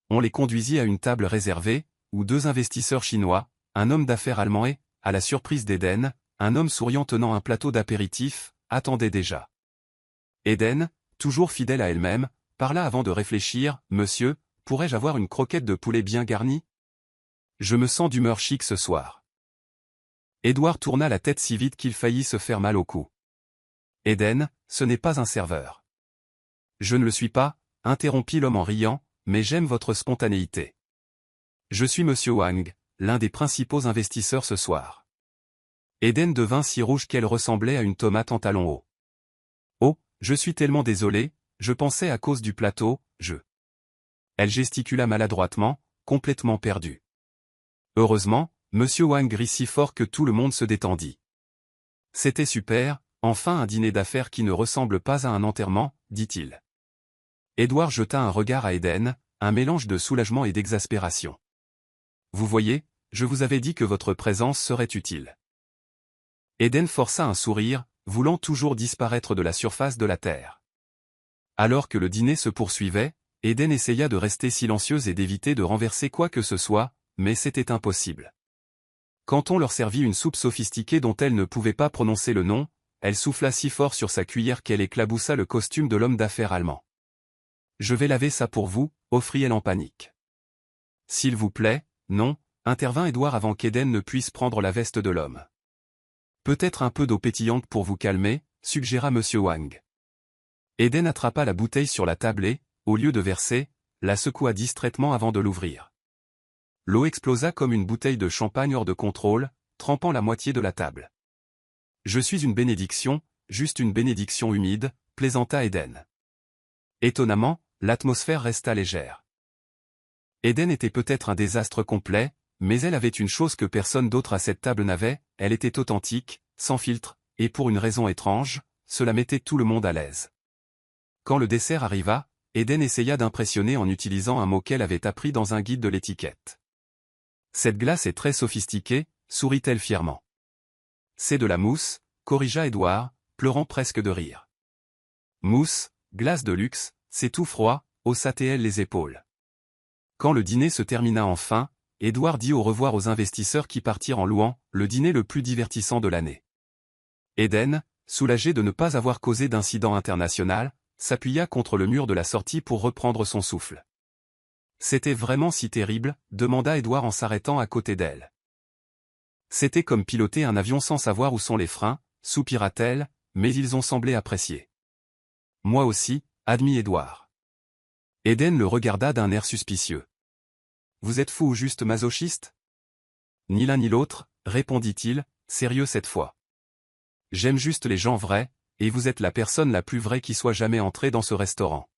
On les conduisit à une table réservée, où deux investisseurs chinois, un homme d'affaires allemand et, à la surprise d'Eden, un homme souriant tenant un plateau d'apéritifs, attendaient déjà. Eden, toujours fidèle à elle-même, parla avant de réfléchir. « Monsieur, pourrais-je avoir une croquette de poulet bien garnie? Je me sens d'humeur chic ce soir. » Édouard tourna la tête si vite qu'il faillit se faire mal au cou. Eden, ce n'est pas un serveur. Je ne le suis pas, interrompit l'homme en riant, mais j'aime votre spontanéité. Je suis Monsieur Wang, l'un des principaux investisseurs ce soir. Eden devint si rouge qu'elle ressemblait à une tomate en talons hauts. Oh, je suis tellement désolé, je pensais à cause du plateau, Elle gesticula maladroitement, complètement perdue. Heureusement, Monsieur Wang rit si fort que tout le monde se détendit. C'était super, enfin un dîner d'affaires qui ne ressemble pas à un enterrement, dit-il. Édouard jeta un regard à Eden, un mélange de soulagement et d'exaspération. Vous voyez, je vous avais dit que votre présence serait utile. Eden força un sourire, voulant toujours disparaître de la surface de la terre. Alors que le dîner se poursuivait, Eden essaya de rester silencieuse et d'éviter de renverser quoi que ce soit, mais c'était impossible. Quand on leur servit une soupe sophistiquée dont elle ne pouvait pas prononcer le nom, elle souffla si fort sur sa cuillère qu'elle éclaboussa le costume de l'homme d'affaires allemand. « Je vais laver ça pour vous », offrit-elle en panique. « S'il vous plaît, non », intervint Édouard avant qu'Eden ne puisse prendre la veste de l'homme. « Peut-être un peu d'eau pétillante pour vous calmer », suggéra Monsieur Wang. Eden attrapa la bouteille sur la table et, au lieu de verser, la secoua distraitement avant de l'ouvrir. L'eau explosa comme une bouteille de champagne hors de contrôle, trempant la moitié de la table. « Je suis une bénédiction, juste une bénédiction humide », plaisanta Eden. Étonnamment, l'atmosphère resta légère. Eden était peut-être un désastre complet, mais elle avait une chose que personne d'autre à cette table n'avait, elle était authentique, sans filtre, et pour une raison étrange, cela mettait tout le monde à l'aise. Quand le dessert arriva, Eden essaya d'impressionner en utilisant un mot qu'elle avait appris dans un guide de l'étiquette. « Cette glace est très sophistiquée », sourit-elle fièrement. « C'est de la mousse », corrigea Édouard, pleurant presque de rire. « Mousse, glace de luxe, c'est tout froid », haussa-t-elle les épaules. Quand le dîner se termina enfin, Édouard dit au revoir aux investisseurs qui partirent en louant « le dîner le plus divertissant de l'année ». Eden, soulagé de ne pas avoir causé d'incident international, s'appuya contre le mur de la sortie pour reprendre son souffle. « C'était vraiment si terrible ?» demanda Édouard en s'arrêtant à côté d'elle. « C'était comme piloter un avion sans savoir où sont les freins », soupira-t-elle, mais ils ont semblé apprécier. « Moi aussi », admit Édouard. Eden le regarda d'un air suspicieux. « Vous êtes fou ou juste masochiste ?»« Ni l'un ni l'autre, » répondit-il, sérieux cette fois. « J'aime juste les gens vrais, et vous êtes la personne la plus vraie qui soit jamais entrée dans ce restaurant. »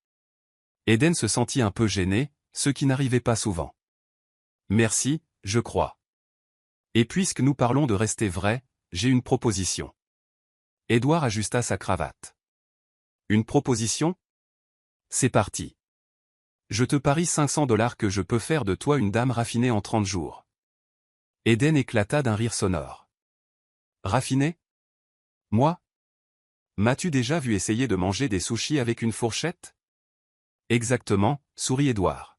Eden se sentit un peu gêné, ce qui n'arrivait pas souvent. « Merci, je crois. Et puisque nous parlons de rester vrai, j'ai une proposition. » Édouard ajusta sa cravate. « Une proposition ? C'est parti. Je te parie $500 que je peux faire de toi une dame raffinée en 30 jours. » Eden éclata d'un rire sonore. « Raffinée ? Moi ? M'as-tu déjà vu essayer de manger des sushis avec une fourchette ? » Exactement, sourit Édouard.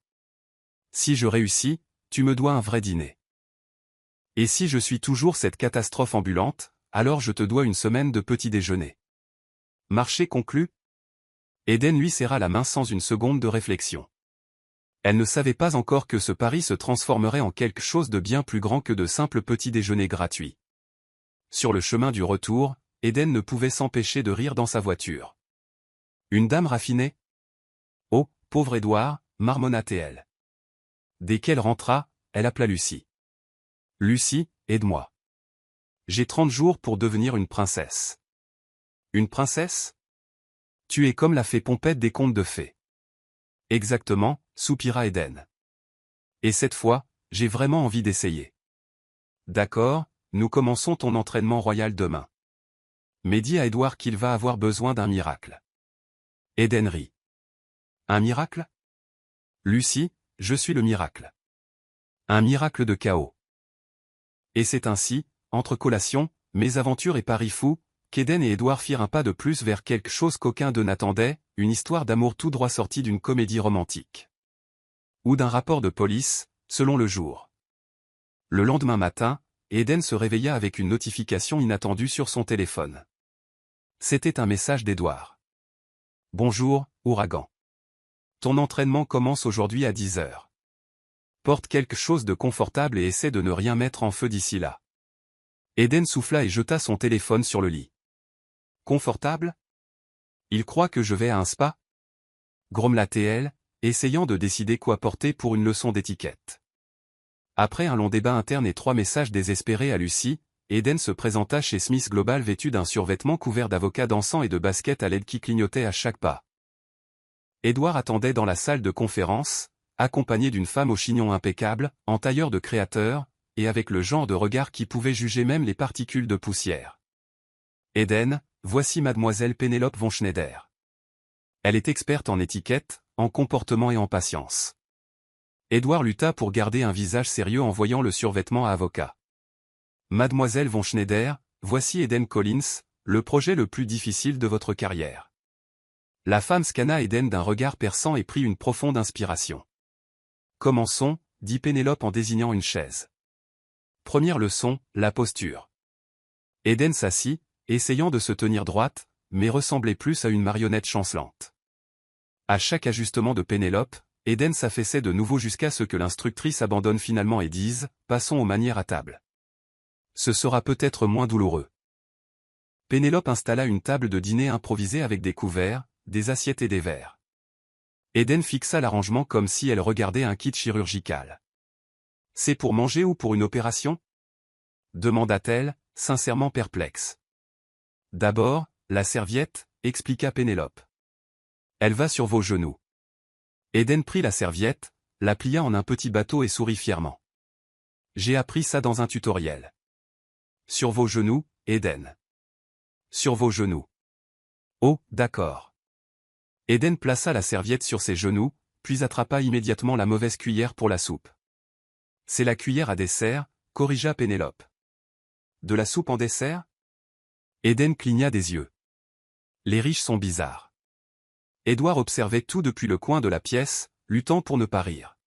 « Si je réussis, tu me dois un vrai dîner. Et si je suis toujours cette catastrophe ambulante, alors je te dois une semaine de petit déjeuner. Marché conclu ? » Eden lui serra la main sans une seconde de réflexion. Elle ne savait pas encore que ce pari se transformerait en quelque chose de bien plus grand que de simples petits déjeuners gratuits. Sur le chemin du retour, Eden ne pouvait s'empêcher de rire dans sa voiture. Une dame raffinée ? Oh, pauvre Édouard, marmonna-t-elle. Dès qu'elle rentra, elle appela Lucie. Lucie, aide-moi. J'ai 30 jours pour devenir une princesse. Une princesse ? Tu es comme la fée Pompette des contes de fées. Exactement, soupira Eden. Et cette fois, j'ai vraiment envie d'essayer. D'accord, nous commençons ton entraînement royal demain. Mais dis à Édouard qu'il va avoir besoin d'un miracle. Eden rit. Un miracle ? Lucie, je suis le miracle. Un miracle de chaos. Et c'est ainsi, entre collations, mésaventures et paris fous, qu'Eden et Édouard firent un pas de plus vers quelque chose qu'aucun d'eux n'attendait, une histoire d'amour tout droit sortie d'une comédie romantique. Ou d'un rapport de police, selon le jour. Le lendemain matin, Eden se réveilla avec une notification inattendue sur son téléphone. C'était un message d'Édouard. Bonjour, ouragan. Ton entraînement commence aujourd'hui à 10 heures. Porte quelque chose de confortable et essaie de ne rien mettre en feu d'ici là. Eden souffla et jeta son téléphone sur le lit. Confortable? Il croit que je vais à un spa? Grommela-t-elle, essayant de décider quoi porter pour une leçon d'étiquette. Après un long débat interne et 3 messages désespérés à Lucie, Eden se présenta chez Smith Global vêtu d'un survêtement couvert d'avocats dansant et de baskets à LED qui clignotaient à chaque pas. Edward attendait dans la salle de conférence, accompagné d'une femme au chignon impeccable, en tailleur de créateur, et avec le genre de regard qui pouvait juger même les particules de poussière. Eden, voici mademoiselle Pénélope von Schneider. Elle est experte en étiquette, en comportement et en patience. Edward lutta pour garder un visage sérieux en voyant le survêtement à avocat. Mademoiselle von Schneider, voici Eden Collins, le projet le plus difficile de votre carrière. La femme scanna Eden d'un regard perçant et prit une profonde inspiration. Commençons, dit Pénélope en désignant une chaise. Première leçon, la posture. Eden s'assit, essayant de se tenir droite, mais ressemblait plus à une marionnette chancelante. À chaque ajustement de Pénélope, Eden s'affaissait de nouveau jusqu'à ce que l'instructrice abandonne finalement et dise « Passons aux manières à table. Ce sera peut-être moins douloureux. » Pénélope installa une table de dîner improvisée avec des couverts, des assiettes et des verres. Eden fixa l'arrangement comme si elle regardait un kit chirurgical. « C'est pour manger ou pour une opération ?» demanda-t-elle, sincèrement perplexe. « D'abord, la serviette, » expliqua Pénélope. « Elle va sur vos genoux. » Eden prit la serviette, la plia en un petit bateau et sourit fièrement. « J'ai appris ça dans un tutoriel. »« Sur vos genoux, Eden. »« Sur vos genoux. »« Oh, d'accord. » Eden plaça la serviette sur ses genoux, puis attrapa immédiatement la mauvaise cuillère pour la soupe. « C'est la cuillère à dessert, » corrigea Pénélope. « De la soupe en dessert ?» Eden cligna des yeux. « Les riches sont bizarres. » Edward observait tout depuis le coin de la pièce, luttant pour ne pas rire.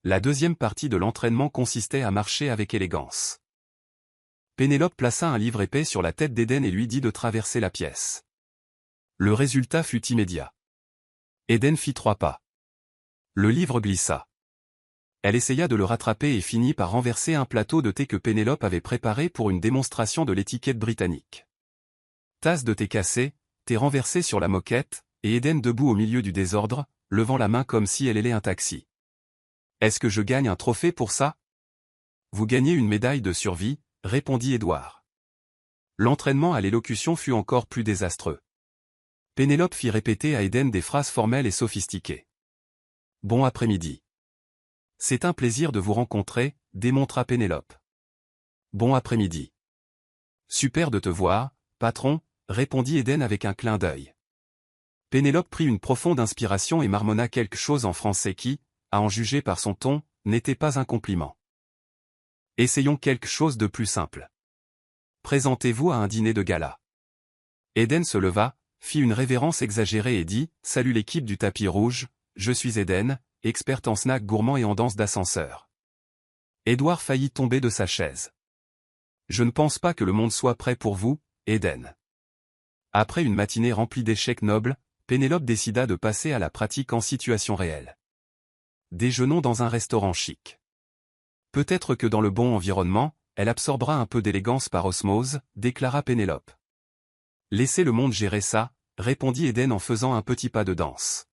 La deuxième partie de l'entraînement consistait à marcher avec élégance. Pénélope plaça un livre épais sur la tête d'Eden et lui dit de traverser la pièce. Le résultat fut immédiat. Eden fit 3 pas. Le livre glissa. Elle essaya de le rattraper et finit par renverser un plateau de thé que Pénélope avait préparé pour une démonstration de l'étiquette britannique. Tasse de thé cassée, thé renversé sur la moquette, et Eden debout au milieu du désordre, levant la main comme si elle allait un taxi. « Est-ce que je gagne un trophée pour ça ?»« Vous gagnez une médaille de survie, » répondit Edward. L'entraînement à l'élocution fut encore plus désastreux. Pénélope fit répéter à Eden des phrases formelles et sophistiquées. « Bon après-midi. »« C'est un plaisir de vous rencontrer », démontra Pénélope. « Bon après-midi. »« Super de te voir, patron », répondit Eden avec un clin d'œil. Pénélope prit une profonde inspiration et marmonna quelque chose en français qui, à en juger par son ton, n'était pas un compliment. Essayons quelque chose de plus simple. Présentez-vous à un dîner de gala. Eden se leva, fit une révérence exagérée et dit « Salut l'équipe du tapis rouge, je suis Eden, experte en snacks gourmands et en danse d'ascenseur. » Edward faillit tomber de sa chaise. « Je ne pense pas que le monde soit prêt pour vous, Eden. » Après une matinée remplie d'échecs nobles, Pénélope décida de passer à la pratique en situation réelle. Déjeunons dans un restaurant chic. Peut-être que dans le bon environnement, elle absorbera un peu d'élégance par osmose, déclara Pénélope. Laissez le monde gérer ça, répondit Eden en faisant un petit pas de danse.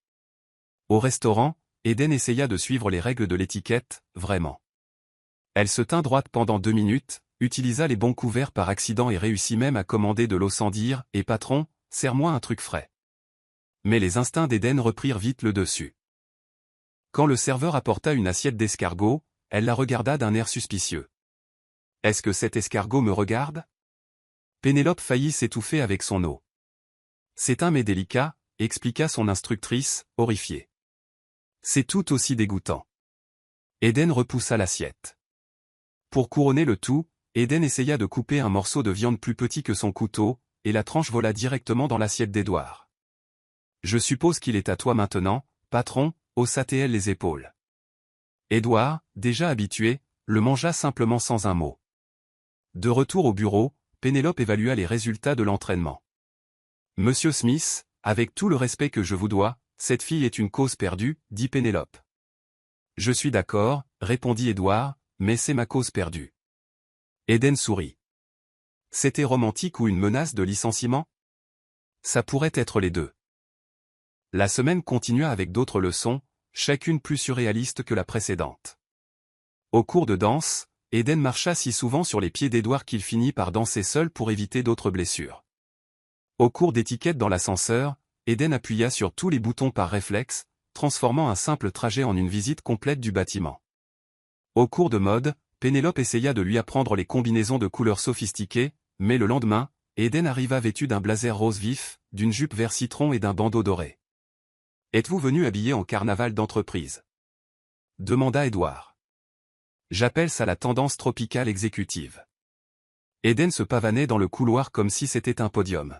Au restaurant, Eden essaya de suivre les règles de l'étiquette, vraiment. Elle se tint droite pendant 2 minutes, utilisa les bons couverts par accident et réussit même à commander de l'eau sans dire « Et patron, serre-moi un truc frais. » Mais les instincts d'Eden reprirent vite le dessus. Quand le serveur apporta une assiette d'escargot, elle la regarda d'un air suspicieux. « Est-ce que cet escargot me regarde ?» Pénélope faillit s'étouffer avec son eau. « C'est un mets délicat », expliqua son instructrice, horrifiée. « C'est tout aussi dégoûtant. » Eden repoussa l'assiette. Pour couronner le tout, Eden essaya de couper un morceau de viande plus petit que son couteau, et la tranche vola directement dans l'assiette d'Edward. « Je suppose qu'il est à toi maintenant, patron », haussa-t-elle les épaules. Edward, déjà habitué, le mangea simplement sans un mot. De retour au bureau, Pénélope évalua les résultats de l'entraînement. « Monsieur Smith, avec tout le respect que je vous dois, cette fille est une cause perdue, dit Pénélope. »« Je suis d'accord, répondit Edward, mais c'est ma cause perdue. » Eden sourit. C'était romantique ou une menace de licenciement? Ça pourrait être les deux. La semaine continua avec d'autres leçons, chacune plus surréaliste que la précédente. Au cours de danse, Eden marcha si souvent sur les pieds d'Edouard qu'il finit par danser seul pour éviter d'autres blessures. Au cours d'étiquette dans l'ascenseur, Eden appuya sur tous les boutons par réflexe, transformant un simple trajet en une visite complète du bâtiment. Au cours de mode, Pénélope essaya de lui apprendre les combinaisons de couleurs sophistiquées, mais le lendemain, Eden arriva vêtu d'un blazer rose vif, d'une jupe vert citron et d'un bandeau doré. « Êtes-vous venu habillé en carnaval d'entreprise » demanda Edouard. « J'appelle ça la tendance tropicale exécutive. » Eden se pavanait dans le couloir comme si c'était un podium.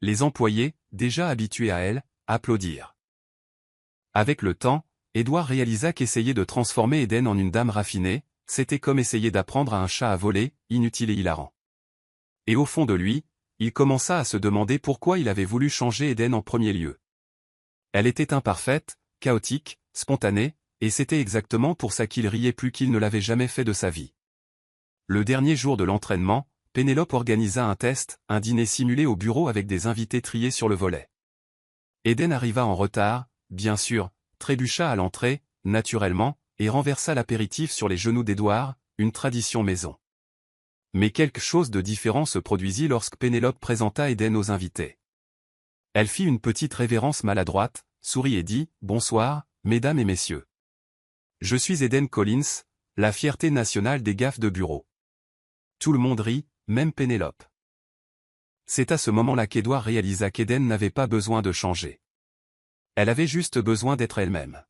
Les employés, déjà habitués à elle, applaudirent. Avec le temps, Edouard réalisa qu'essayer de transformer Eden en une dame raffinée, c'était comme essayer d'apprendre à un chat à voler, inutile et hilarant. Et au fond de lui, il commença à se demander pourquoi il avait voulu changer Eden en premier lieu. Elle était imparfaite, chaotique, spontanée, et c'était exactement pour ça qu'il riait plus qu'il ne l'avait jamais fait de sa vie. Le dernier jour de l'entraînement, Pénélope organisa un test, un dîner simulé au bureau avec des invités triés sur le volet. Eden arriva en retard, bien sûr, trébucha à l'entrée, naturellement, et renversa l'apéritif sur les genoux d'Edouard, une tradition maison. Mais quelque chose de différent se produisit lorsque Pénélope présenta Eden aux invités. Elle fit une petite révérence maladroite, sourit et dit « Bonsoir, mesdames et messieurs. Je suis Eden Collins, la fierté nationale des gaffes de bureau. » Tout le monde rit, même Pénélope. C'est à ce moment-là qu'Edouard réalisa qu'Eden n'avait pas besoin de changer. Elle avait juste besoin d'être elle-même.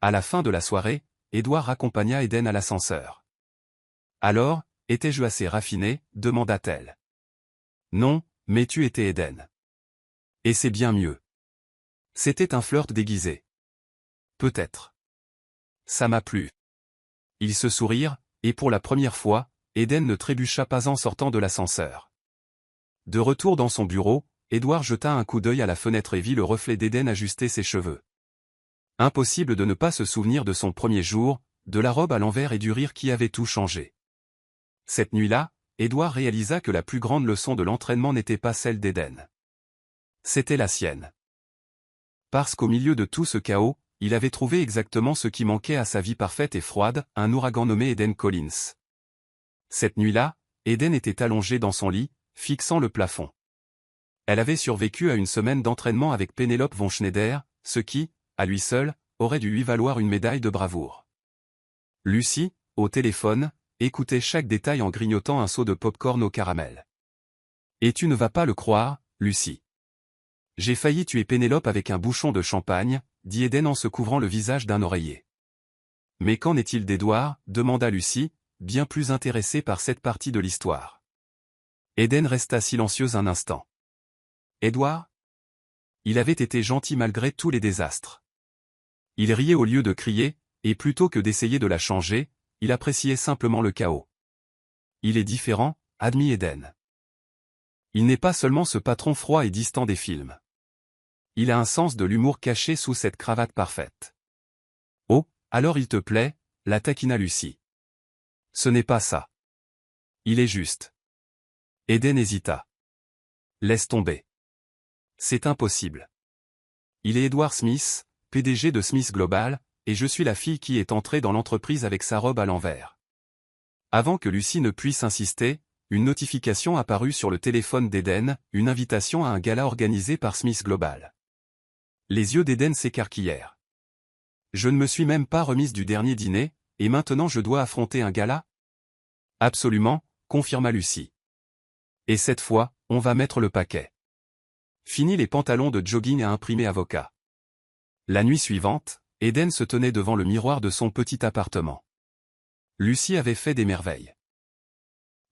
À la fin de la soirée, Edouard accompagna Eden à l'ascenseur. « Alors, étais-je assez raffiné » demanda-t-elle. « Non, mais tu étais Eden. Et c'est bien mieux. » C'était un flirt déguisé. « Peut-être. » Ça m'a plu. Ils se sourirent, et pour la première fois, Eden ne trébucha pas en sortant de l'ascenseur. De retour dans son bureau, Edouard jeta un coup d'œil à la fenêtre et vit le reflet d'Eden ajuster ses cheveux. Impossible de ne pas se souvenir de son premier jour, de la robe à l'envers et du rire qui avait tout changé. Cette nuit-là, Edouard réalisa que la plus grande leçon de l'entraînement n'était pas celle d'Eden. C'était la sienne. Parce qu'au milieu de tout ce chaos, il avait trouvé exactement ce qui manquait à sa vie parfaite et froide, un ouragan nommé Eden Collins. Cette nuit-là, Eden était allongée dans son lit, fixant le plafond. Elle avait survécu à une semaine d'entraînement avec Pénélope von Schneider, ce qui, à lui seul, aurait dû lui valoir une médaille de bravoure. Lucie, au téléphone, écoutait chaque détail en grignotant un seau de pop-corn au caramel. « Et tu ne vas pas le croire, Lucie. J'ai failli tuer Pénélope avec un bouchon de champagne, » dit Eden en se couvrant le visage d'un oreiller. « Mais qu'en est-il d'Edouard » demanda Lucie, bien plus intéressée par cette partie de l'histoire. Eden resta silencieuse un instant. « Edouard » Il avait été gentil malgré tous les désastres. Il riait au lieu de crier, et plutôt que d'essayer de la changer, il appréciait simplement le chaos. Il est différent, admit Eden. Il n'est pas seulement ce patron froid et distant des films. Il a un sens de l'humour caché sous cette cravate parfaite. Oh, alors il te plaît, la taquina Lucie. Ce n'est pas ça. Il est juste. Eden hésita. Laisse tomber. C'est impossible. Il est Edward Smith, PDG de Smith Global, et je suis la fille qui est entrée dans l'entreprise avec sa robe à l'envers. Avant que Lucie ne puisse insister, une notification apparut sur le téléphone d'Eden, une invitation à un gala organisé par Smith Global. Les yeux d'Eden s'écarquillèrent. Je ne me suis même pas remise du dernier dîner, et maintenant je dois affronter un gala? Absolument, confirma Lucie. Et cette fois, on va mettre le paquet. Fini les pantalons de jogging à imprimer avocat. La nuit suivante, Eden se tenait devant le miroir de son petit appartement. Lucie avait fait des merveilles.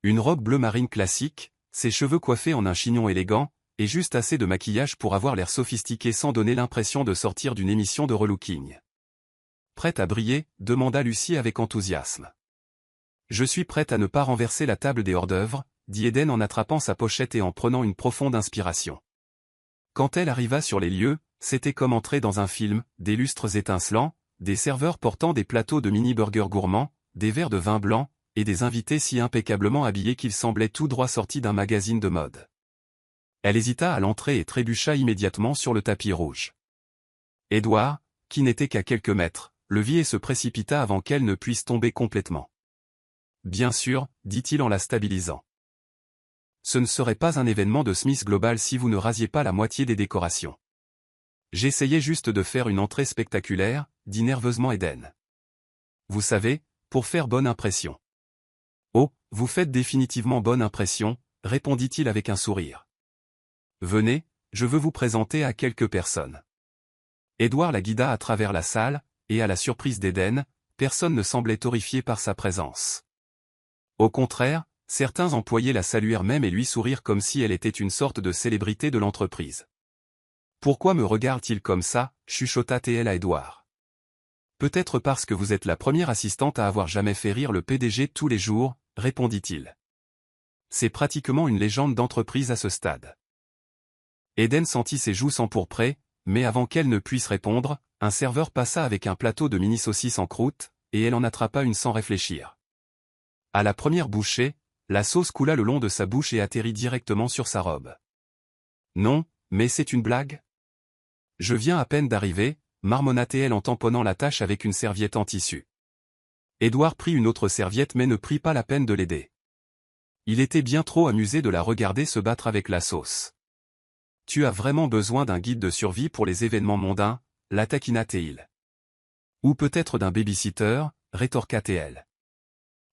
Une robe bleu marine classique, ses cheveux coiffés en un chignon élégant, et juste assez de maquillage pour avoir l'air sophistiqué sans donner l'impression de sortir d'une émission de relooking. Prête à briller, demanda Lucie avec enthousiasme. Je suis prête à ne pas renverser la table des hors-d'œuvre, dit Eden en attrapant sa pochette et en prenant une profonde inspiration. Quand elle arriva sur les lieux, c'était comme entrer dans un film, des lustres étincelants, des serveurs portant des plateaux de mini-burgers gourmands, des verres de vin blanc, et des invités si impeccablement habillés qu'ils semblaient tout droit sortis d'un magazine de mode. Elle hésita à l'entrée et trébucha immédiatement sur le tapis rouge. Édouard, qui n'était qu'à quelques mètres, le vit et se précipita avant qu'elle ne puisse tomber complètement. Bien sûr, dit-il en la stabilisant. Ce ne serait pas un événement de Smith Global si vous ne rasiez pas la moitié des décorations. J'essayais juste de faire une entrée spectaculaire, dit nerveusement Eden. Vous savez, pour faire bonne impression. Oh, vous faites définitivement bonne impression, répondit-il avec un sourire. Venez, je veux vous présenter à quelques personnes. Édouard la guida à travers la salle, et à la surprise d'Eden, personne ne semblait horrifié par sa présence. Au contraire, certains employés la saluèrent même et lui sourirent comme si elle était une sorte de célébrité de l'entreprise. « Pourquoi me regarde-t-il comme ça » chuchota TL à Édouard. « Peut-être parce que vous êtes la première assistante à avoir jamais fait rire le PDG tous les jours, répondit-il. C'est pratiquement une légende d'entreprise à ce stade. Eden sentit ses joues s'empourprer, mais avant qu'elle ne puisse répondre, un serveur passa avec un plateau de mini-saucisses en croûte, et elle en attrapa une sans réfléchir. À la première bouchée, la sauce coula le long de sa bouche et atterrit directement sur sa robe. Non, mais c'est une blague ? Je viens à peine d'arriver, marmonna-t-elle en tamponnant la tâche avec une serviette en tissu. Édouard prit une autre serviette mais ne prit pas la peine de l'aider. Il était bien trop amusé de la regarder se battre avec la sauce. Tu as vraiment besoin d'un guide de survie pour les événements mondains, la taquina-t-il. Ou peut-être d'un baby-sitter, rétorqua-t-elle.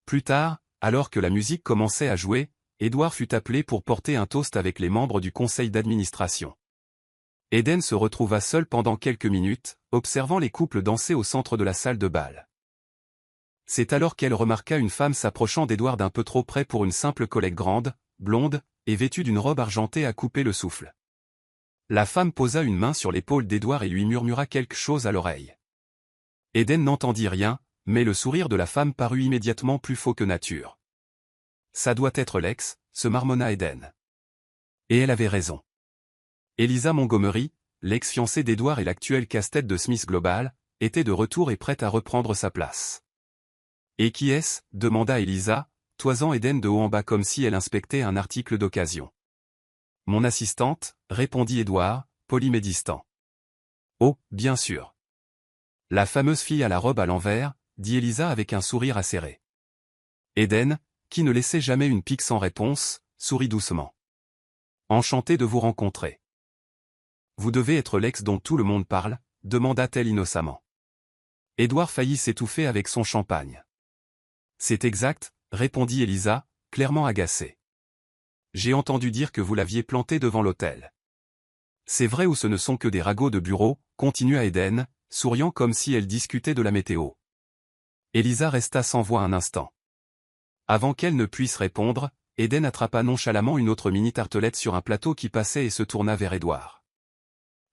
Plus tard, alors que la musique commençait à jouer, Édouard fut appelé pour porter un toast avec les membres du conseil d'administration. Eden se retrouva seul pendant quelques minutes, observant les couples danser au centre de la salle de bal. C'est alors qu'elle remarqua une femme s'approchant d'Édouard d'un peu trop près pour une simple collègue grande, blonde, et vêtue d'une robe argentée à couper le souffle. La femme posa une main sur l'épaule d'Édouard et lui murmura quelque chose à l'oreille. Eden n'entendit rien, mais le sourire de la femme parut immédiatement plus faux que nature. Ça doit être l'ex, se marmonna Eden. Et elle avait raison. Elisa Montgomery, l'ex-fiancée d'Édouard et l'actuelle casse-tête de Smith Global, était de retour et prête à reprendre sa place. Et qui est-ce ? Demanda Elisa, toisant Eden de haut en bas comme si elle inspectait un article d'occasion. Mon assistante, répondit Édouard, poli mais distant. Oh, bien sûr. La fameuse fille à la robe à l'envers, dit Elisa avec un sourire acéré. Eden, qui ne laissait jamais une pique sans réponse, sourit doucement. Enchanté de vous rencontrer. Vous devez être l'ex dont tout le monde parle, demanda-t-elle innocemment. Édouard faillit s'étouffer avec son champagne. C'est exact, répondit Elisa, clairement agacée. J'ai entendu dire que vous l'aviez planté devant l'hôtel. C'est vrai ou ce ne sont que des ragots de bureau, continua Eden, souriant comme si elle discutait de la météo. Elisa resta sans voix un instant. Avant qu'elle ne puisse répondre, Eden attrapa nonchalamment une autre mini-tartelette sur un plateau qui passait et se tourna vers Édouard.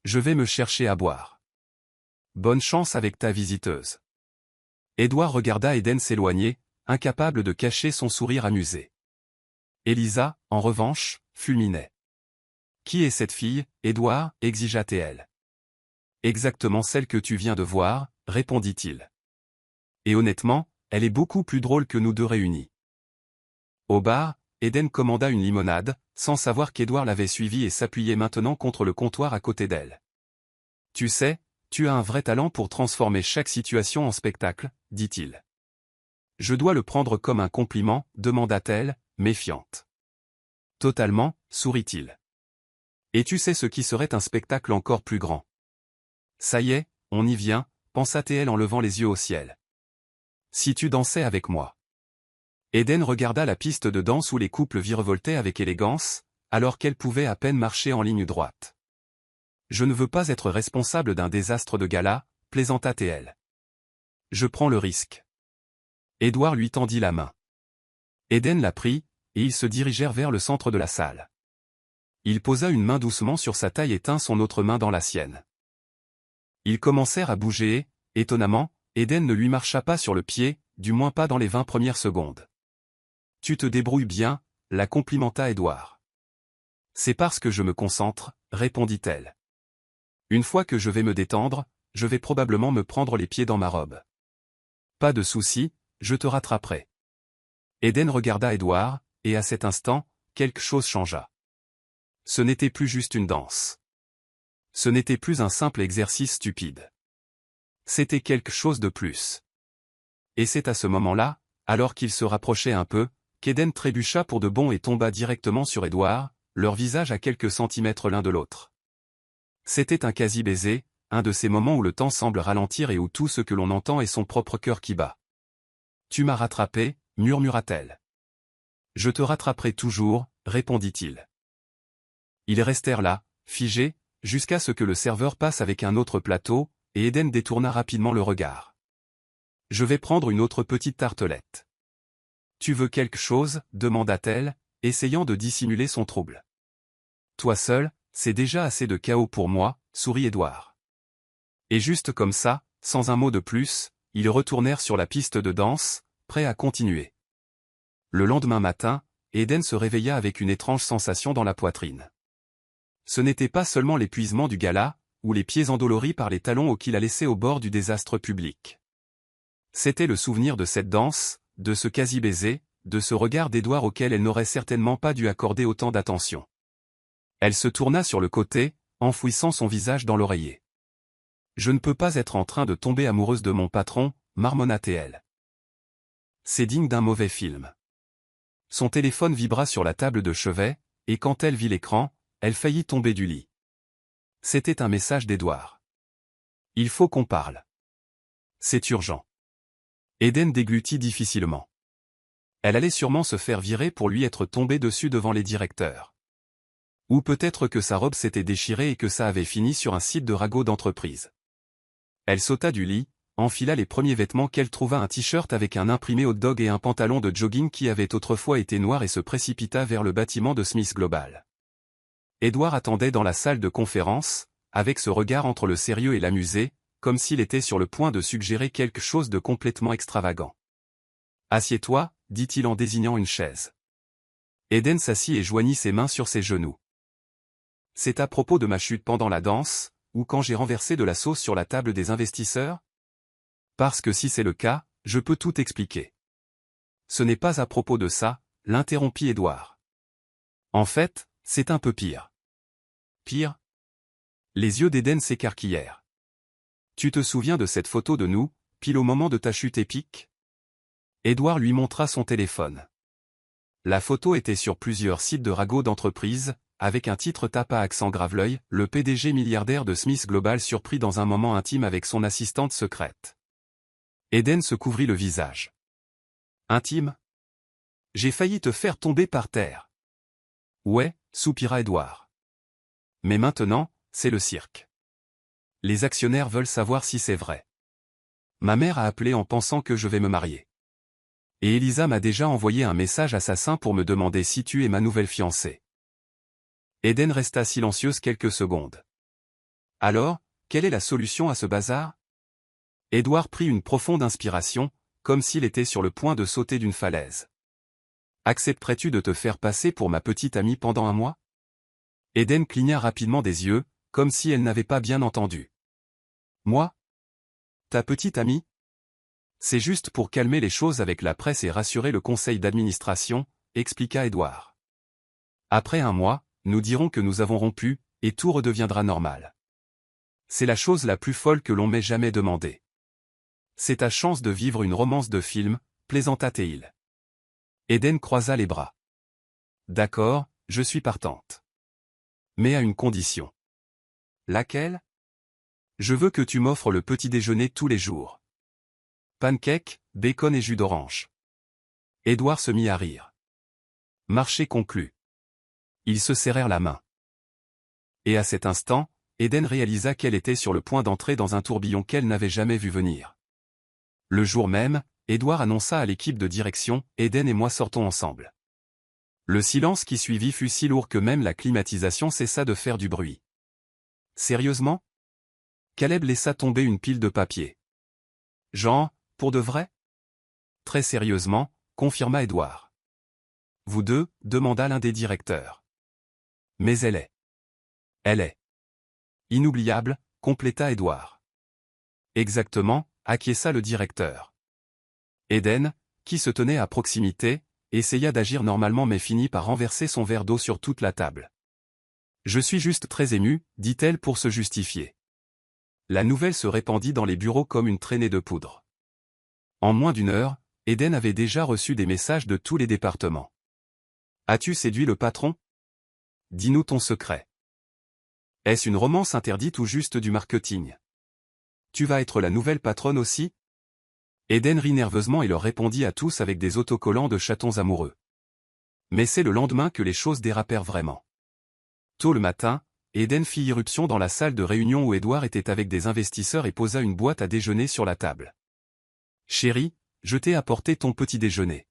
Je vais me chercher à boire. Bonne chance avec ta visiteuse. Édouard regarda Eden s'éloigner, incapable de cacher son sourire amusé. Elisa, en revanche, fulminait. Qui est cette fille, Édouard, exigea-t-elle. Exactement celle que tu viens de voir, répondit-il. Et honnêtement, elle est beaucoup plus drôle que nous deux réunis. Au bar, Eden commanda une limonade, sans savoir qu'Édouard l'avait suivie et s'appuyait maintenant contre le comptoir à côté d'elle. Tu sais, tu as un vrai talent pour transformer chaque situation en spectacle, dit-il. Je dois le prendre comme un compliment, demanda-t-elle, méfiante. Totalement, sourit-il. Et tu sais ce qui serait un spectacle encore plus grand. Ça y est, on y vient, pensa-t-elle en levant les yeux au ciel. Si tu dansais avec moi. Eden regarda la piste de danse où les couples virevoltaient avec élégance, alors qu'elle pouvait à peine marcher en ligne droite. Je ne veux pas être responsable d'un désastre de gala, plaisanta-t-elle. Je prends le risque. Édouard lui tendit la main. Eden la prit, et ils se dirigèrent vers le centre de la salle. Il posa une main doucement sur sa taille et tint son autre main dans la sienne. Ils commencèrent à bouger et, étonnamment, Eden ne lui marcha pas sur le pied, du moins pas dans les 20 premières secondes. Tu te débrouilles bien, la complimenta Édouard. C'est parce que je me concentre, répondit-elle. Une fois que je vais me détendre, je vais probablement me prendre les pieds dans ma robe. Pas de souci, je te rattraperai. Eden regarda Édouard, et à cet instant, quelque chose changea. Ce n'était plus juste une danse. Ce n'était plus un simple exercice stupide. C'était quelque chose de plus. Et c'est à ce moment-là, alors qu'il se rapprochait un peu, qu'Eden trébucha pour de bon et tomba directement sur Édouard, leur visage à quelques centimètres l'un de l'autre. C'était un quasi-baiser, un de ces moments où le temps semble ralentir et où tout ce que l'on entend est son propre cœur qui bat. « Tu m'as rattrapé » murmura-t-elle. « Je te rattraperai toujours » répondit-il. Ils restèrent là, figés, jusqu'à ce que le serveur passe avec un autre plateau, et Eden détourna rapidement le regard. « Je vais prendre une autre petite tartelette. »« Tu veux quelque chose » demanda-t-elle, essayant de dissimuler son trouble. « Toi seul, c'est déjà assez de chaos pour moi, » sourit Édouard. Et juste comme ça, sans un mot de plus, ils retournèrent sur la piste de danse, prêts à continuer. Le lendemain matin, Eden se réveilla avec une étrange sensation dans la poitrine. Ce n'était pas seulement l'épuisement du gala, ou les pieds endoloris par les talons qu'il a laissés au bord du désastre public. C'était le souvenir de cette danse, de ce quasi-baiser, de ce regard d'Édouard auquel elle n'aurait certainement pas dû accorder autant d'attention. Elle se tourna sur le côté, enfouissant son visage dans l'oreiller. « Je ne peux pas être en train de tomber amoureuse de mon patron » marmonna-t-elle. C'est digne d'un mauvais film. Son téléphone vibra sur la table de chevet, et quand elle vit l'écran, elle faillit tomber du lit. C'était un message d'Édouard. « Il faut qu'on parle. C'est urgent. » Eden déglutit difficilement. Elle allait sûrement se faire virer pour lui être tombée dessus devant les directeurs. Ou peut-être que sa robe s'était déchirée et que ça avait fini sur un site de ragot d'entreprise. Elle sauta du lit, enfila les premiers vêtements qu'elle trouva, un t-shirt avec un imprimé hot dog et un pantalon de jogging qui avait autrefois été noir, et se précipita vers le bâtiment de Smith Global. Édouard attendait dans la salle de conférence, avec ce regard entre le sérieux et l'amusé, comme s'il était sur le point de suggérer quelque chose de complètement extravagant. « Assieds-toi » dit-il en désignant une chaise. Eden s'assit et joignit ses mains sur ses genoux. « C'est à propos de ma chute pendant la danse, ou quand j'ai renversé de la sauce sur la table des investisseurs ? Parce que si c'est le cas, je peux tout expliquer. » Ce n'est pas à propos de ça, l'interrompit Édouard. En fait, c'est un peu pire. Pire ? Les yeux d'Eden s'écarquillèrent. Tu te souviens de cette photo de nous, pile au moment de ta chute épique ? Édouard lui montra son téléphone. La photo était sur plusieurs sites de ragots d'entreprise, avec un titre tape à accent grave l'œil, le PDG milliardaire de Smith Global surpris dans un moment intime avec son assistante secrète. Eden se couvrit le visage. Intime ? J'ai failli te faire tomber par terre. Ouais, soupira Édouard. Mais maintenant, c'est le cirque. Les actionnaires veulent savoir si c'est vrai. Ma mère a appelé en pensant que je vais me marier. Et Elisa m'a déjà envoyé un message assassin pour me demander si tu es ma nouvelle fiancée. Eden resta silencieuse quelques secondes. Alors, quelle est la solution à ce bazar ? Édouard prit une profonde inspiration, comme s'il était sur le point de sauter d'une falaise. Accepterais-tu de te faire passer pour ma petite amie pendant un mois ? Eden cligna rapidement des yeux, comme si elle n'avait pas bien entendu. Moi ? Ta petite amie ? C'est juste pour calmer les choses avec la presse et rassurer le conseil d'administration, expliqua Édouard. Après un mois, nous dirons que nous avons rompu, et tout redeviendra normal. C'est la chose la plus folle que l'on m'ait jamais demandée. C'est ta chance de vivre une romance de film, plaisanta Théil. Eden croisa les bras. D'accord, je suis partante. Mais à une condition. Laquelle ? Je veux que tu m'offres le petit déjeuner tous les jours. Pancakes, bacon et jus d'orange. Édouard se mit à rire. Marché conclu. Ils se serrèrent la main. Et à cet instant, Eden réalisa qu'elle était sur le point d'entrer dans un tourbillon qu'elle n'avait jamais vu venir. Le jour même, Édouard annonça à l'équipe de direction, Eden et moi sortons ensemble. Le silence qui suivit fut si lourd que même la climatisation cessa de faire du bruit. Sérieusement ? Caleb laissa tomber une pile de papier. Jean, pour de vrai ? Très sérieusement, confirma Édouard. Vous deux ? Demanda l'un des directeurs. Mais elle est. Elle est. Inoubliable, compléta Édouard. Exactement, acquiesça le directeur. Eden, qui se tenait à proximité, essaya d'agir normalement mais finit par renverser son verre d'eau sur toute la table. « Je suis juste très émue, dit-elle pour se justifier. La nouvelle se répandit dans les bureaux comme une traînée de poudre. En moins d'une heure, Eden avait déjà reçu des messages de tous les départements. « As-tu séduit le patron? Dis-nous ton secret. Est-ce une romance interdite ou juste du marketing? Tu vas être la nouvelle patronne aussi ?» Eden rit nerveusement et leur répondit à tous avec des autocollants de chatons amoureux. Mais c'est le lendemain que les choses dérapèrent vraiment. Tôt le matin, Eden fit irruption dans la salle de réunion où Edward était avec des investisseurs et posa une boîte à déjeuner sur la table. « Chérie, je t'ai apporté ton petit déjeuner.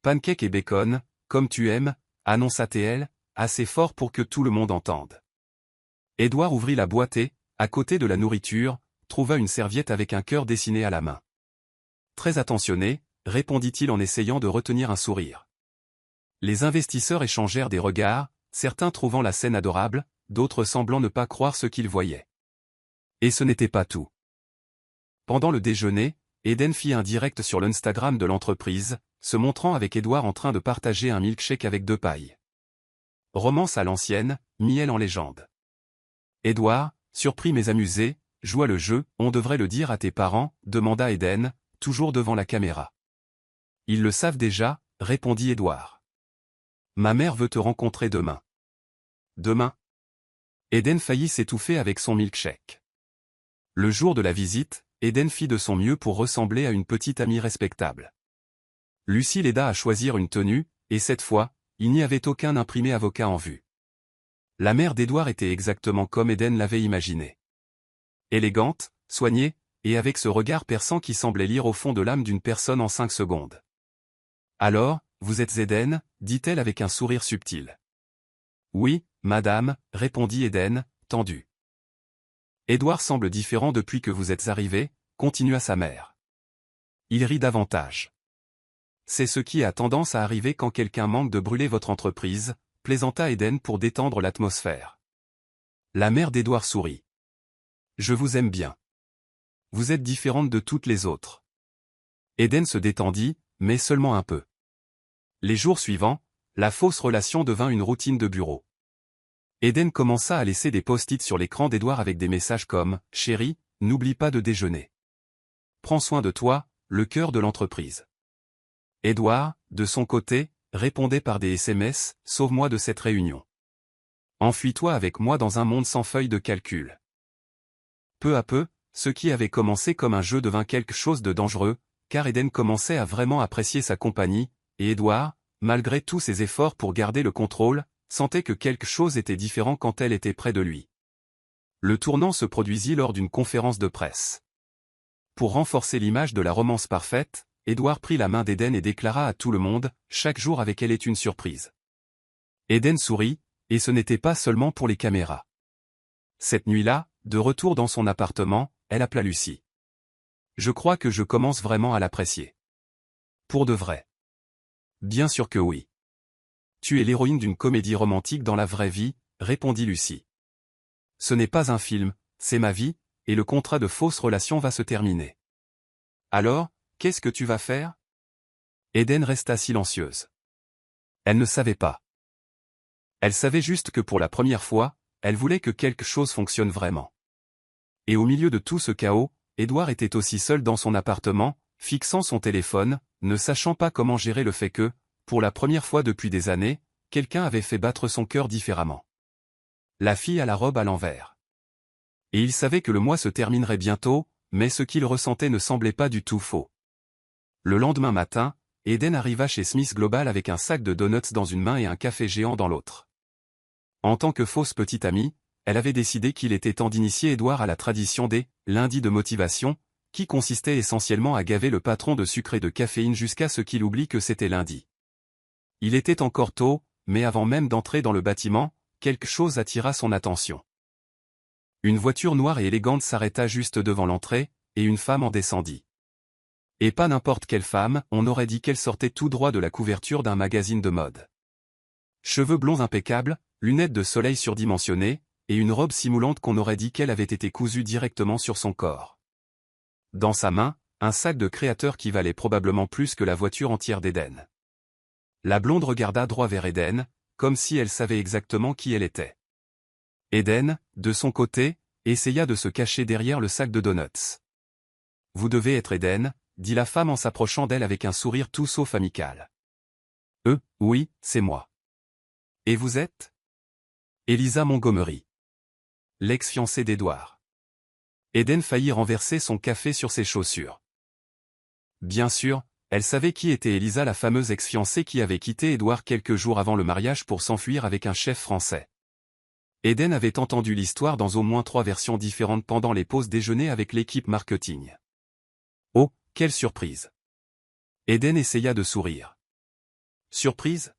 Pancake et bacon, comme tu aimes, annonça-t-elle, assez fort pour que tout le monde entende. Edward ouvrit la boîte et, à côté de la nourriture, trouva une serviette avec un cœur dessiné à la main. Très attentionné, répondit-il en essayant de retenir un sourire. Les investisseurs échangèrent des regards, certains trouvant la scène adorable, d'autres semblant ne pas croire ce qu'ils voyaient. Et ce n'était pas tout. Pendant le déjeuner, Eden fit un direct sur l'Instagram de l'entreprise, se montrant avec Edward en train de partager un milkshake avec 2 pailles. Romance à l'ancienne, miel en légende. Edward, surpris mais amusé, joua le jeu, « On devrait le dire à tes parents ?» demanda Eden, toujours devant la caméra. « Ils le savent déjà » répondit Edward. « Ma mère veut te rencontrer demain. » « Demain ?» Eden faillit s'étouffer avec son milkshake. Le jour de la visite, Eden fit de son mieux pour ressembler à une petite amie respectable. Lucie l'aida à choisir une tenue, et cette fois, il n'y avait aucun imprimé avocat en vue. La mère d'Edward était exactement comme Eden l'avait imaginé. Élégante, soignée, et avec ce regard perçant qui semblait lire au fond de l'âme d'une personne en 5 secondes. « Alors, vous êtes Eden ?» dit-elle avec un sourire subtil. « Oui, madame » répondit Eden, tendu. « Edward semble différent depuis que vous êtes arrivé » continua sa mère. Il rit davantage. « C'est ce qui a tendance à arriver quand quelqu'un manque de brûler votre entreprise » plaisanta Eden pour détendre l'atmosphère. La mère d'Edward sourit. « Je vous aime bien. Vous êtes différente de toutes les autres. » Eden se détendit, mais seulement un peu. Les jours suivants, la fausse relation devint une routine de bureau. Eden commença à laisser des post-it sur l'écran d'Edward avec des messages comme « Chérie, n'oublie pas de déjeuner. Prends soin de toi, le cœur de l'entreprise. » Edward, de son côté, répondait par des SMS « Sauve-moi de cette réunion. Enfuis-toi avec moi dans un monde sans feuilles de calcul. » Peu à peu, ce qui avait commencé comme un jeu devint quelque chose de dangereux, car Eden commençait à vraiment apprécier sa compagnie, et Edward, malgré tous ses efforts pour garder le contrôle, sentait que quelque chose était différent quand elle était près de lui. Le tournant se produisit lors d'une conférence de presse. Pour renforcer l'image de la romance parfaite, Edward prit la main d'Eden et déclara à tout le monde, « Chaque jour avec elle est une surprise. » Eden sourit, et ce n'était pas seulement pour les caméras. Cette nuit-là, de retour dans son appartement, elle appela Lucie. « Je crois que je commence vraiment à l'apprécier. » « Pour de vrai. »« Bien sûr que oui. Tu es l'héroïne d'une comédie romantique dans la vraie vie, » répondit Lucie. « Ce n'est pas un film, c'est ma vie, et le contrat de fausse relation va se terminer. »« Alors, qu'est-ce que tu vas faire ?» Eden resta silencieuse. Elle ne savait pas. Elle savait juste que pour la première fois, elle voulait que quelque chose fonctionne vraiment. Et au milieu de tout ce chaos, Edward était aussi seul dans son appartement, fixant son téléphone, ne sachant pas comment gérer le fait que, pour la première fois depuis des années, quelqu'un avait fait battre son cœur différemment. La fille à la robe à l'envers. Et il savait que le mois se terminerait bientôt, mais ce qu'il ressentait ne semblait pas du tout faux. Le lendemain matin, Eden arriva chez Smith Global avec un sac de donuts dans une main et un café géant dans l'autre. En tant que fausse petite amie, elle avait décidé qu'il était temps d'initier Edward à la tradition des « lundis de motivation », qui consistait essentiellement à gaver le patron de sucre et de caféine jusqu'à ce qu'il oublie que c'était lundi. Il était encore tôt, mais avant même d'entrer dans le bâtiment, quelque chose attira son attention. Une voiture noire et élégante s'arrêta juste devant l'entrée, et une femme en descendit. Et pas n'importe quelle femme, on aurait dit qu'elle sortait tout droit de la couverture d'un magazine de mode. Cheveux blonds impeccables, lunettes de soleil surdimensionnées, et une robe si moulante qu'on aurait dit qu'elle avait été cousue directement sur son corps. Dans sa main, un sac de créateur qui valait probablement plus que la voiture entière d'Eden. La blonde regarda droit vers Eden, comme si elle savait exactement qui elle était. Eden, de son côté, essaya de se cacher derrière le sac de donuts. « Vous devez être Eden », dit la femme en s'approchant d'elle avec un sourire tout sauf amical. « Oui, c'est moi. »« Et vous êtes ?» ?»« Elisa Montgomery. » L'ex-fiancée d'Edward. Eden faillit renverser son café sur ses chaussures. Bien sûr, elle savait qui était Elisa, la fameuse ex-fiancée qui avait quitté Edward quelques jours avant le mariage pour s'enfuir avec un chef français. Eden avait entendu l'histoire dans au moins 3 versions différentes pendant les pauses déjeuner avec l'équipe marketing. Oh, quelle surprise! Eden essaya de sourire. Surprise?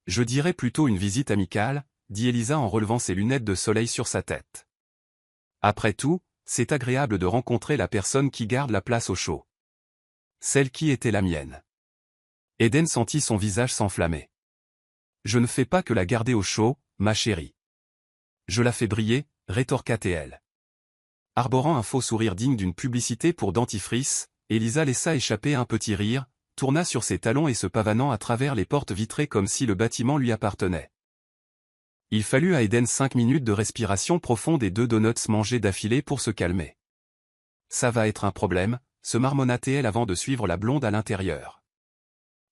Je dirais plutôt une visite amicale, dit Elisa en relevant ses lunettes de soleil sur sa tête. Après tout, c'est agréable de rencontrer la personne qui garde la place au chaud. Celle qui était la mienne. Eden sentit son visage s'enflammer. Je ne fais pas que la garder au chaud, ma chérie. Je la fais briller, rétorqua-t-elle. Arborant un faux sourire digne d'une publicité pour dentifrice, Elisa laissa échapper un petit rire, tourna sur ses talons et se pavanant à travers les portes vitrées comme si le bâtiment lui appartenait. Il fallut à Eden 5 minutes de respiration profonde et 2 donuts mangés d'affilée pour se calmer. Ça va être un problème, se marmonna-t-elle avant de suivre la blonde à l'intérieur.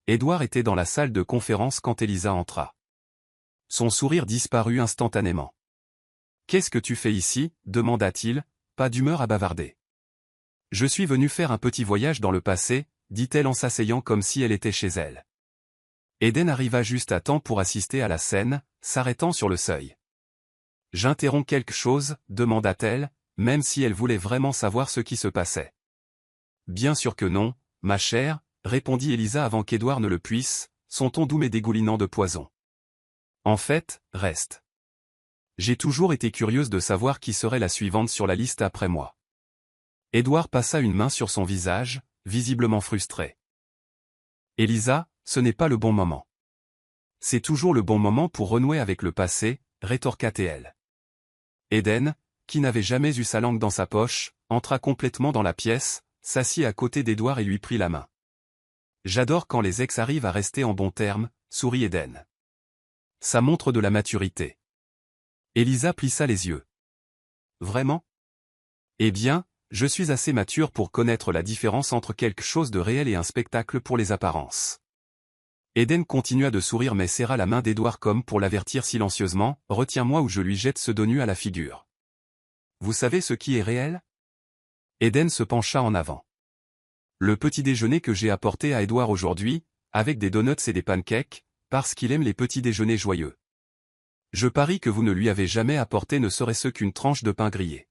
Edward était dans la salle de conférence quand Elisa entra. Son sourire disparut instantanément. « Qu'est-ce que tu fais ici ?» demanda-t-il, pas d'humeur à bavarder. « Je suis venu faire un petit voyage dans le passé », dit-elle en s'asseyant comme si elle était chez elle. Eden arriva juste à temps pour assister à la scène, s'arrêtant sur le seuil. « J'interromps quelque chose ?» demanda-t-elle, même si elle voulait vraiment savoir ce qui se passait. « Bien sûr que non, ma chère », répondit Elisa avant qu'Edward ne le puisse, son ton doux mais dégoulinant de poison. « En fait, reste. J'ai toujours été curieuse de savoir qui serait la suivante sur la liste après moi. » Edward passa une main sur son visage, visiblement frustré. « Elisa, ce n'est pas le bon moment. »« C'est toujours le bon moment pour renouer avec le passé », rétorqua-t-elle. Eden, qui n'avait jamais eu sa langue dans sa poche, entra complètement dans la pièce, s'assit à côté d'Edward et lui prit la main. « J'adore quand les ex arrivent à rester en bons termes, » sourit Eden. « Ça montre de la maturité. » Elisa plissa les yeux. « Vraiment ? Eh bien, je suis assez mature pour connaître la différence entre quelque chose de réel et un spectacle pour les apparences. » Eden continua de sourire mais serra la main d'Edward comme pour l'avertir silencieusement, « Retiens-moi ou je lui jette ce dos nu à la figure. » Vous savez ce qui est réel ? Eden se pencha en avant. Le petit déjeuner que j'ai apporté à Edward aujourd'hui, avec des donuts et des pancakes, parce qu'il aime les petits déjeuners joyeux. Je parie que vous ne lui avez jamais apporté ne serait-ce qu'une tranche de pain grillé.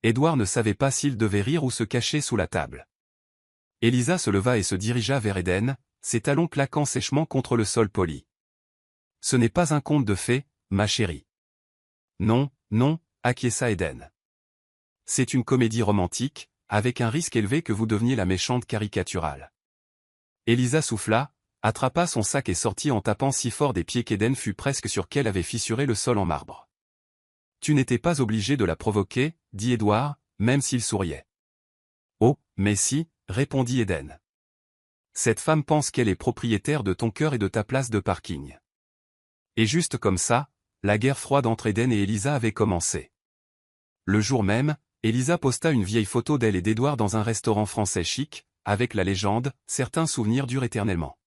Edward ne savait pas s'il devait rire ou se cacher sous la table. Elisa se leva et se dirigea vers Eden, ses talons claquant sèchement contre le sol poli. « Ce n'est pas un conte de fées, ma chérie. »« Non, non, » acquiesça Eden. « C'est une comédie romantique, avec un risque élevé que vous deveniez la méchante caricaturale. » Elisa souffla, attrapa son sac et sortit en tapant si fort des pieds qu'Eden fut presque sûr qu'elle avait fissuré le sol en marbre. « Tu n'étais pas obligé de la provoquer, » dit Edward, même s'il souriait. « Oh, mais si, » répondit Eden. « Cette femme pense qu'elle est propriétaire de ton cœur et de ta place de parking. » Et juste comme ça, la guerre froide entre Eden et Elisa avait commencé. Le jour même, Elisa posta une vieille photo d'elle et d'Edward dans un restaurant français chic, avec la légende « Certains souvenirs durent éternellement ».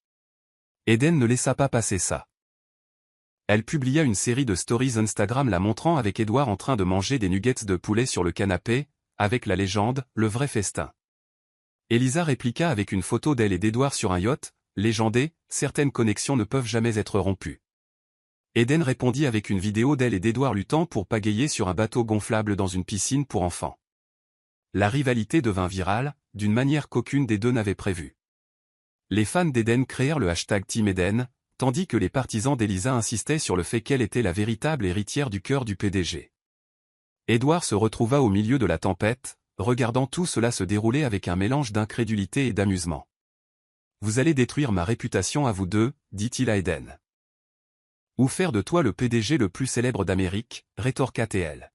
Eden ne laissa pas passer ça. Elle publia une série de stories Instagram la montrant avec Edward en train de manger des nuggets de poulet sur le canapé, avec la légende « Le vrai festin ». Elisa répliqua avec une photo d'elle et d'Edward sur un yacht, légendé « Certaines connexions ne peuvent jamais être rompues ». Eden répondit avec une vidéo d'elle et d'Edward luttant pour pagayer sur un bateau gonflable dans une piscine pour enfants. La rivalité devint virale, d'une manière qu'aucune des deux n'avait prévue. Les fans d'Eden créèrent le hashtag Team Eden, tandis que les partisans d'Elisa insistaient sur le fait qu'elle était la véritable héritière du cœur du PDG. Edward se retrouva au milieu de la tempête, regardant tout cela se dérouler avec un mélange d'incrédulité et d'amusement. « Vous allez détruire ma réputation à vous deux, » dit-il à Eden. « Ou faire de toi le PDG le plus célèbre d'Amérique, » rétorqua-t-elle.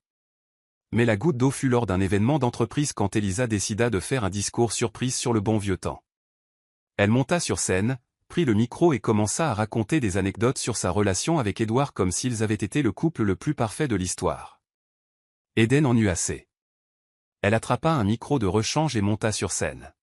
Mais la goutte d'eau fut lors d'un événement d'entreprise quand Elisa décida de faire un discours surprise sur le bon vieux temps. Elle monta sur scène, prit le micro et commença à raconter des anecdotes sur sa relation avec Edward comme s'ils avaient été le couple le plus parfait de l'histoire. Eden en eut assez. Elle attrapa un micro de rechange et monta sur scène.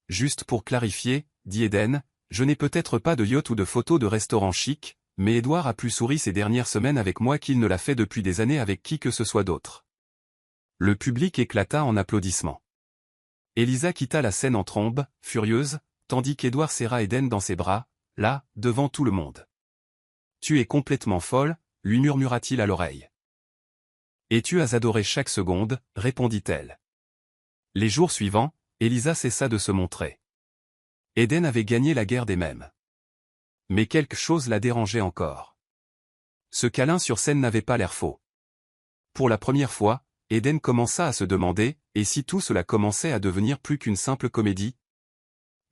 Juste pour clarifier, dit Eden, je n'ai peut-être pas de yacht ou de photos de restaurant chic, mais Edward a plus souri ces dernières semaines avec moi qu'il ne l'a fait depuis des années avec qui que ce soit d'autre. Le public éclata en applaudissements. Elisa quitta la scène en trombe, furieuse, tandis qu'Edward serra Eden dans ses bras, là, devant tout le monde. « Tu es complètement folle, lui murmura-t-il à l'oreille. « Et tu as adoré chaque seconde, répondit-elle. Les jours suivants, Elisa cessa de se montrer. Eden avait gagné la guerre des mèmes. Mais quelque chose la dérangeait encore. Ce câlin sur scène n'avait pas l'air faux. Pour la première fois, Eden commença à se demander, et si tout cela commençait à devenir plus qu'une simple comédie?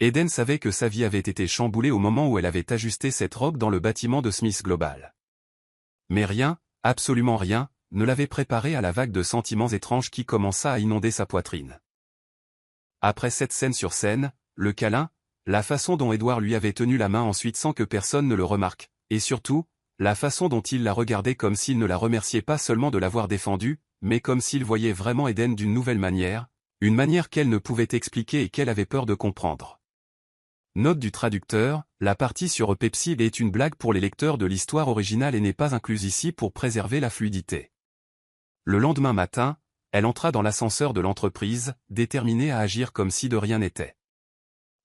Eden savait que sa vie avait été chamboulée au moment où elle avait ajusté cette robe dans le bâtiment de Smith Global. Mais rien, absolument rien, ne l'avait préparée à la vague de sentiments étranges qui commença à inonder sa poitrine. Après cette scène sur scène, le câlin, la façon dont Edward lui avait tenu la main ensuite sans que personne ne le remarque, et surtout, la façon dont il la regardait comme s'il ne la remerciait pas seulement de l'avoir défendue, mais comme s'il voyait vraiment Eden d'une nouvelle manière, une manière qu'elle ne pouvait expliquer et qu'elle avait peur de comprendre. Note du traducteur, la partie sur Pepsi est une blague pour les lecteurs de l'histoire originale et n'est pas incluse ici pour préserver la fluidité. Le lendemain matin, elle entra dans l'ascenseur de l'entreprise, déterminée à agir comme si de rien n'était.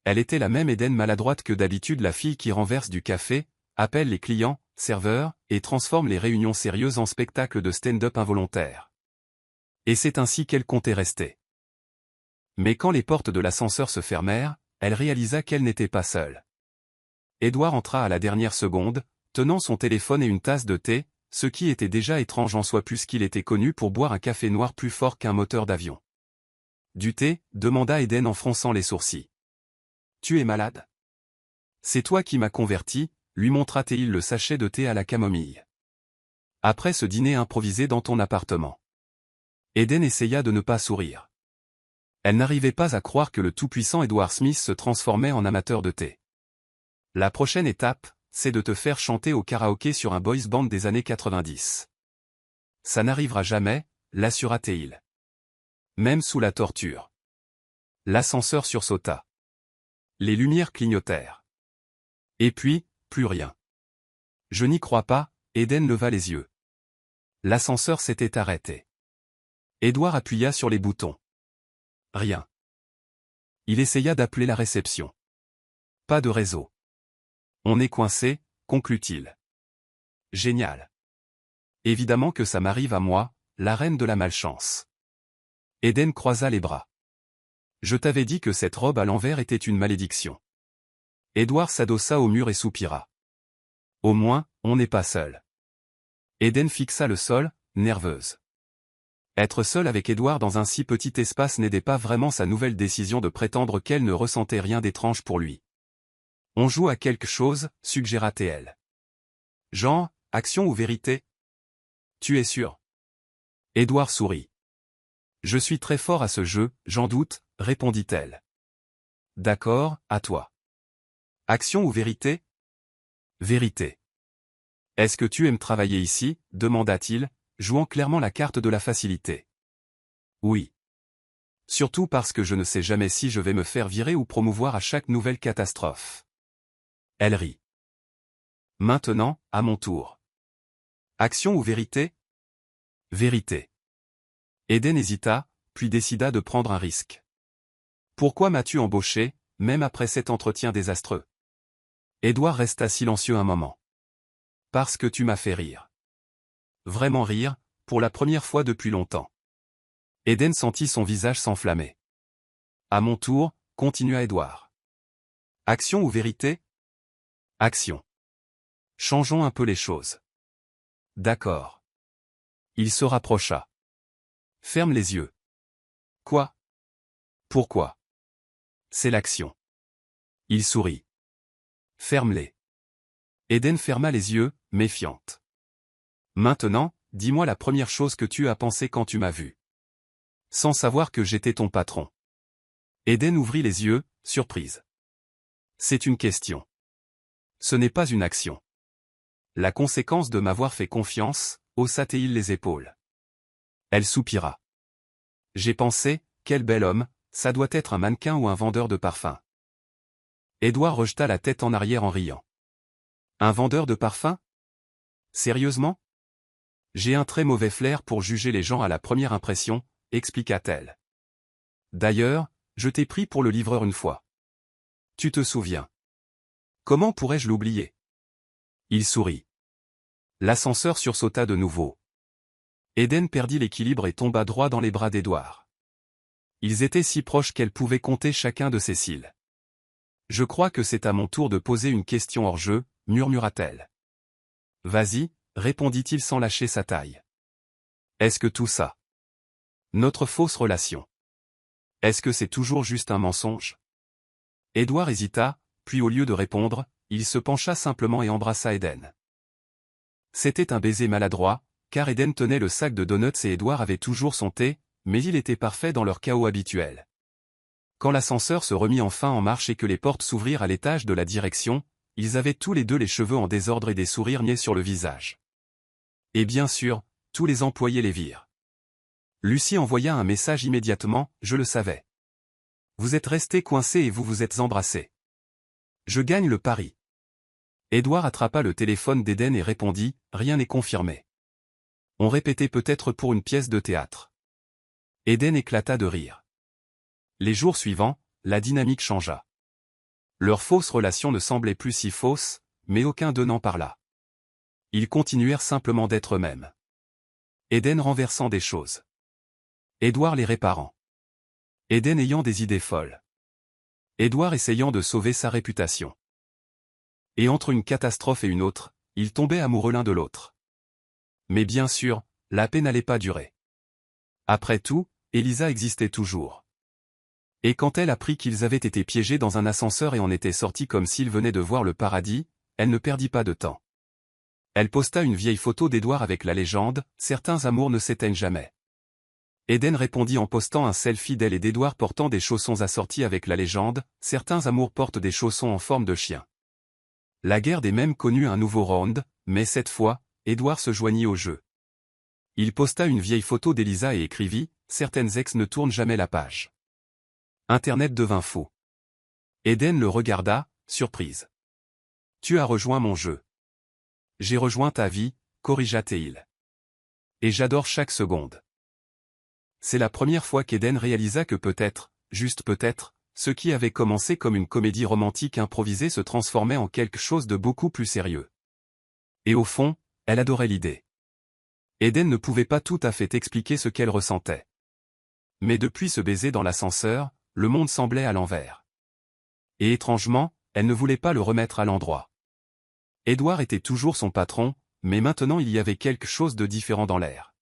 Elle était la même Eden maladroite que d'habitude, la fille qui renverse du café, appelle les clients, serveurs, et transforme les réunions sérieuses en spectacles de stand-up involontaires. Et c'est ainsi qu'elle comptait rester. Mais quand les portes de l'ascenseur se fermèrent, elle réalisa qu'elle n'était pas seule. Edward entra à la dernière seconde, tenant son téléphone et une tasse de thé, ce qui était déjà étrange en soi puisqu'il était connu pour boire un café noir plus fort qu'un moteur d'avion. « Du thé ?» demanda Eden en fronçant les sourcils. « Tu es malade ? C'est toi qui m'as converti ?» lui montra-t-il le sachet de thé à la camomille. « Après ce dîner improvisé dans ton appartement. » Eden essaya de ne pas sourire. Elle n'arrivait pas à croire que le tout-puissant Edward Smith se transformait en amateur de thé. « La prochaine étape, c'est de te faire chanter au karaoké sur un boys band des années 90. Ça n'arrivera jamais, l'assura-t-il. Même sous la torture. L'ascenseur sursauta. Les lumières clignotèrent. Et puis, plus rien. Je n'y crois pas, Eden leva les yeux. L'ascenseur s'était arrêté. Edward appuya sur les boutons. Rien. Il essaya d'appeler la réception. Pas de réseau. On est coincé, conclut-il. Génial. Évidemment que ça m'arrive à moi, la reine de la malchance. Eden croisa les bras. Je t'avais dit que cette robe à l'envers était une malédiction. Edward s'adossa au mur et soupira. Au moins, on n'est pas seul. Eden fixa le sol, nerveuse. Être seule avec Edward dans un si petit espace n'aidait pas vraiment sa nouvelle décision de prétendre qu'elle ne ressentait rien d'étrange pour lui. On joue à quelque chose, suggéra-t-elle. Genre, action ou vérité? Tu es sûr? Edward sourit. Je suis très fort à ce jeu, j'en doute, répondit-elle. D'accord, à toi. Action ou vérité? Vérité. Est-ce que tu aimes travailler ici? Demanda-t-il, jouant clairement la carte de la facilité. Oui. Surtout parce que je ne sais jamais si je vais me faire virer ou promouvoir à chaque nouvelle catastrophe. Elle rit. Maintenant, à mon tour. Action ou vérité? Vérité. Eden hésita, puis décida de prendre un risque. Pourquoi m'as-tu embauché, même après cet entretien désastreux? Edward resta silencieux un moment. Parce que tu m'as fait rire. Vraiment rire, pour la première fois depuis longtemps. Eden sentit son visage s'enflammer. À mon tour, continua Edward. Action ou vérité? Action. Changeons un peu les choses. D'accord. Il se rapprocha. Ferme les yeux. Quoi? Pourquoi? C'est l'action. Il sourit. Ferme-les. Eden ferma les yeux, méfiante. Maintenant, dis-moi la première chose que tu as pensé quand tu m'as vu. Sans savoir que j'étais ton patron. Eden ouvrit les yeux, surprise. C'est une question. Ce n'est pas une action. La conséquence de m'avoir fait confiance, haussa-t-il les épaules. Elle soupira. J'ai pensé, quel bel homme, ça doit être un mannequin ou un vendeur de parfums. Édouard rejeta la tête en arrière en riant. Un vendeur de parfums? Sérieusement? J'ai un très mauvais flair pour juger les gens à la première impression, expliqua-t-elle. D'ailleurs, je t'ai pris pour le livreur une fois. Tu te souviens? Comment pourrais-je l'oublier? Il sourit. L'ascenseur sursauta de nouveau. Eden perdit l'équilibre et tomba droit dans les bras d'Édouard. Ils étaient si proches qu'elle pouvait compter chacun de ses cils. Je crois que c'est à mon tour de poser une question hors jeu, murmura-t-elle. Vas-y, répondit-il sans lâcher sa taille. Est-ce que tout ça? Notre fausse relation. Est-ce que c'est toujours juste un mensonge? Édouard hésita, puis au lieu de répondre, il se pencha simplement et embrassa Eden. C'était un baiser maladroit, car Eden tenait le sac de donuts et Édouard avait toujours son thé, mais il était parfait dans leur chaos habituel. Quand l'ascenseur se remit enfin en marche et que les portes s'ouvrirent à l'étage de la direction, ils avaient tous les deux les cheveux en désordre et des sourires niais sur le visage. Et bien sûr, tous les employés les virent. Lucie envoya un message immédiatement, je le savais. Vous êtes restés coincés et vous vous êtes embrassés. Je gagne le pari. Édouard attrapa le téléphone d'Eden et répondit, rien n'est confirmé. On répétait peut-être pour une pièce de théâtre. Eden éclata de rire. Les jours suivants, la dynamique changea. Leur fausse relation ne semblait plus si fausse, mais aucun d'eux n'en parla. Ils continuèrent simplement d'être eux-mêmes. Eden renversant des choses. Édouard les réparant. Eden ayant des idées folles. Édouard essayant de sauver sa réputation. Et entre une catastrophe et une autre, ils tombaient amoureux l'un de l'autre. Mais bien sûr, la paix n'allait pas durer. Après tout, Elisa existait toujours. Et quand elle apprit qu'ils avaient été piégés dans un ascenseur et en étaient sortis comme s'ils venaient de voir le paradis, elle ne perdit pas de temps. Elle posta une vieille photo d'Édouard avec la légende « Certains amours ne s'éteignent jamais ». Eden répondit en postant un selfie d'elle et d'Édouard portant des chaussons assortis avec la légende « Certains amours portent des chaussons en forme de chien ». La guerre des mèmes connut un nouveau round, mais cette fois, Édouard se joignit au jeu. Il posta une vieille photo d'Elisa et écrivit « Certaines ex ne tournent jamais la page ». Internet devint fou. Eden le regarda, surprise. « Tu as rejoint mon jeu. »« J'ai rejoint ta vie, » corrigea-t-il. « Et j'adore chaque seconde. » C'est la première fois qu'Eden réalisa que peut-être, juste peut-être, ce qui avait commencé comme une comédie romantique improvisée se transformait en quelque chose de beaucoup plus sérieux. Et au fond, elle adorait l'idée. Eden ne pouvait pas tout à fait expliquer ce qu'elle ressentait. Mais depuis ce baiser dans l'ascenseur, le monde semblait à l'envers. Et étrangement, elle ne voulait pas le remettre à l'endroit. Édouard était toujours son patron, mais maintenant il y avait quelque chose de différent dans l'air.